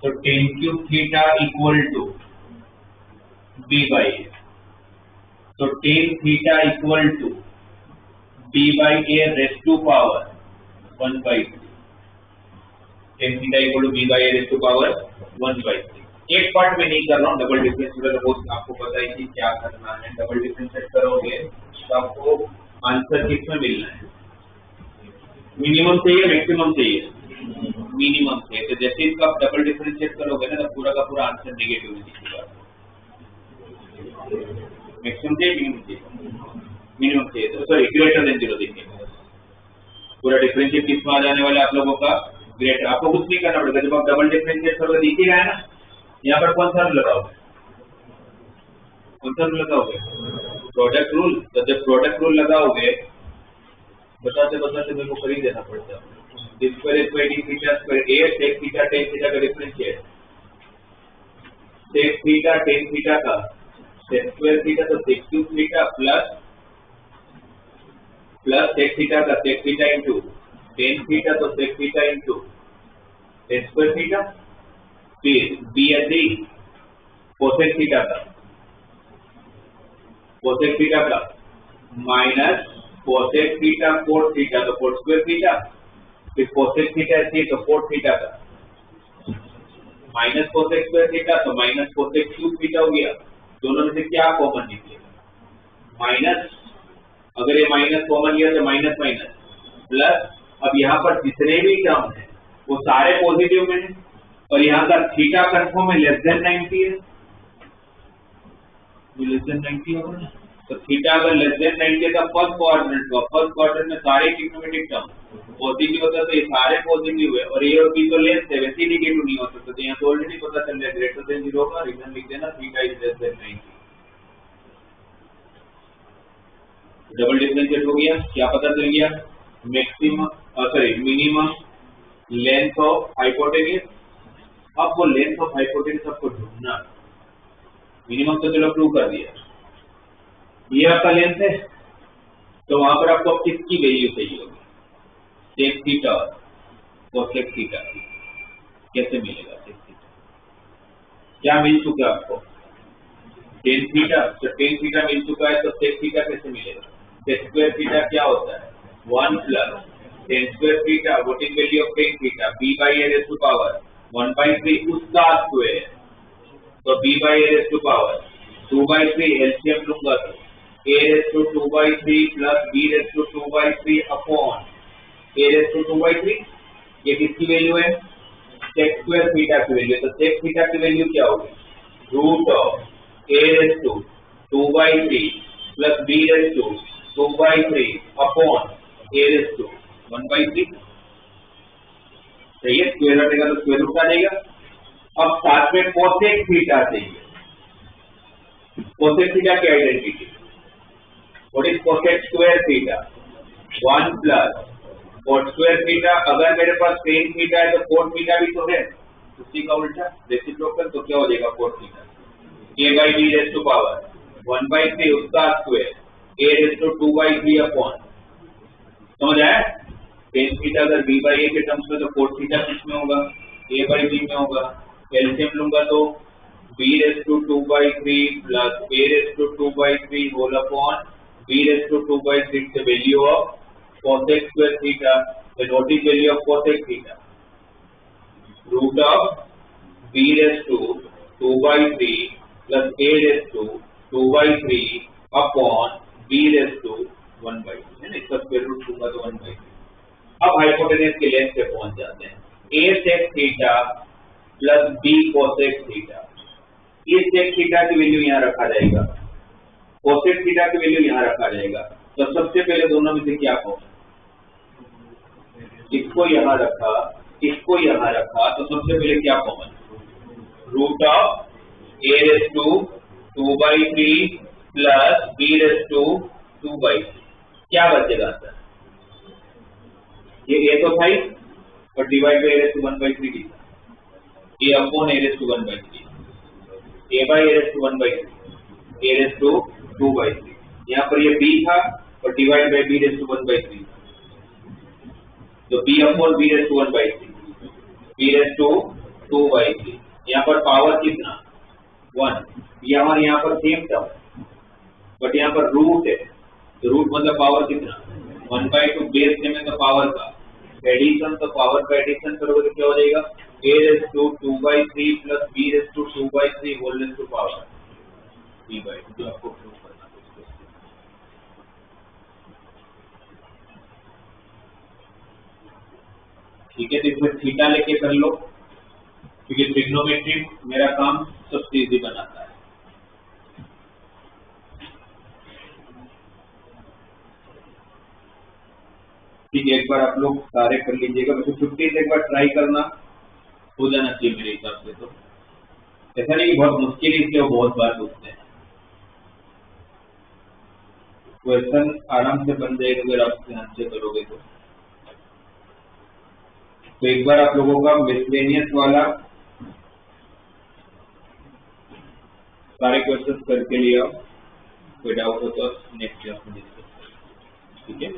तो tan cube theta equal to b by a, तो tan theta equal to b by a raised to power 1 by 3, tan theta equal to b by a raised to power 1 by 3। एक part में नहीं कर रहा हूँ, double differentiate बहुत आपको पता है कि क्या करना है, डबल डिफरेंशिएट करोगे तो आपको आंसर किस में मिलना है, मिनिमम चाहिए मैक्सिमम चाहिए, मिनिमम चाहिए, तो जैसे इसका आप डबल डिफरेंशिएट करोगे ना तो पूरा का पूरा आंसर नेगेटिव निकलेगा, मैक्सिमम चाहिए मिनिमम चाहिए, मिनिमम चाहिए, तो सॉरी ग्रेटर देन 0 देखिए, पूरा डिफरेंशिएट किस में आ जाने वाला है आप लोगों का ग्रेटर, आपको कुछ नहीं करना पड़ेगा, जब आप डबल डिफरेंशिएट करोगे दिखेगा है ना, यहाँ पर कौन सा रूल लगाओगे, कौन सा रूल लगाओगे, प्रोडक्ट रूल, तो जब प्रोडक्ट रूल लगाओगे बताते बताते मेरे को कर ही देना पड़ता है, D square by D theta square a sec theta tan theta का differentiate, sec theta tan theta का sec स्क्वायर थीटा, तो sec cube theta plus sec theta का sec theta into tan theta, तो sec theta into tan square theta, फिर b ऐसे cosec theta का minus cosec theta cot theta, तो cot square theta, फिर cosec theta ऐसे तो cot थीटा का माइनस cosec स्क्वायर थीटा, तो माइनस cosec क्यूब थीटा हो गया, दोनों में से क्या कॉमन निकलेगा, माइनस, अगर ये माइनस कॉमन लिया तो माइनस माइनस प्लस, अब यहाँ पर जितने भी टर्म है वो सारे पॉजिटिव में है, और यहाँ का थीटा कंफर्म है लेस देन 90 है, लेस देन 90 होगा ना, तो थीटा अगर लेस देन 90 है तो फर्स्ट क्वाड्रेंट में सारे ट्रिग्नोमेट्रिक टर्म पॉजिटिव होता है, तो ये सारे पॉजिटिव है, और ये और बी तो लेस है, वैसे नेगेटिव नहीं हो सकता, तो यहाँ तो ऑलरेडी पता चल रहा है ग्रेटर देन 0 होगा, रीजन लिख देना theta is less than 90, double differentiate हो गया, क्या पता चल गया, maximum sorry minimum length of hypotenuse, अब वो लेंथ ऑफ हाइपोटेन्यूज आपको ढूंढना, मिनिमम तो चलो प्रूव कर दिया, ये आपका लेंथ है, तो वहां पर आपको किसकी वैल्यू चाहिए होगी, sec थीटा और cosec थीटा, कैसे मिलेगा sec थीटा, क्या मिल चुका आपको tan थीटा, तो tan थीटा मिल चुका है, तो sec थीटा कैसे मिलेगा, sec स्क्वायर थीटा क्या होता है 1 plus tan square theta, what is value of tan theta, b by a rays to power 1 by 3 उसका स्क्वायर, तो b by a rays to power 2 by 3 LCM लूंगा तो a rays to 2 by 3 plus b rays to 2 by 3 upon a rays to 2 by 3, ये किसकी value है, sec square theta की value, तो sec theta की वैल्यू क्या होगी, root of a rays to 2 by 3 plus b rays to 2 by 3 upon a rays to 1 by 3, सही है, स्क्वायर हटेगा तो स्क्वायर रूट आ जाएगा, अब साथ में cosec थीटा चाहिए, cosec थीटा की identity, what is cosec square theta 1 plus cot square theta, अगर मेरे पास tan थीटा है तो cot थीटा भी तो है, उसी का उल्टा रेसिप्रोकल, तो क्या हो जाएगा cot theta a by b rays to power 1 by 3 उसका square a rays to 2 by 3 upon, समझ आया, tan थीटा अगर b बाई a के टर्म्स में, तो cot थीटा किस में होगा, a बाई b में होगा, एलसीएम लूंगा तो b raised to 2 by 3 plus a raised to 2 by 3 whole upon b raised to 2 by 3 is the value of cosec square theta. Then what is value of cosec theta? Root of b raised to 2 by 3 plus a raised to 2 by 3 upon b raised to 1 by 3 है ना, इसका square root दूंगा तो 1 by 3. अब hypotenuse के length पे पहुंच जाते हैं. a sec theta plus b cosec theta. ये sec थीटा की वैल्यू यहाँ रखा जाएगा, cosec थीटा की वैल्यू यहाँ रखा जाएगा. तो सबसे पहले दोनों में से क्या कॉमन? इसको यहाँ रखा, इसको यहाँ रखा, तो सबसे पहले क्या कॉमन? Root of a raised to 2 by 3 plus b raised to 2 by 3. क्या बचेगा सर? ये a तो था ही और divide by a raised to 1 by 3 था. a upon a raised to 1 by 3, a by a raised to 1 by 3, a raised to 2 by 3. यहाँ पर ये b था और divide by b raised to 1 by 3. तो b upon b raised to 1 by 3, b raised to 2 by 3. यहाँ पर power कितना? 1. यहाँ पर सेम टर्म, बट यहाँ पर रूट है, तो रूट मतलब पावर कितना? 1 by 2. बेस नेम है तो पावर का एडिशन, तो पावर का एडिशन करोगे तो क्या हो जाएगा? a raised to 2 by 3 plus b raised to 2 by 3 whole raised to power b by 2. जो आपको प्रूव करना है. ठीक है, तो इसमें थीटा लेके कर लो, क्योंकि ट्रिग्नोमेट्री मेरा काम सबसे इजी बनाता है. ठीक है, एक बार आप लोग सारे कर लीजिएगा. वैसे 50 से एक बार ट्राई करना, हो जाना चाहिए मेरे हिसाब से. तो ऐसा नहीं कि बहुत मुश्किल है, इसलिए वो बहुत बार पूछते हैं. क्वेश्चन आराम से बन जाएगा अगर आप ध्यान से करोगे तो. एक बार आप लोगों का मिसलेनियस वाला सारे क्वेश्चन करके लिया, कोई डाउट हो तो नेक्स्ट क्लास में डिस्कस. ठीक है.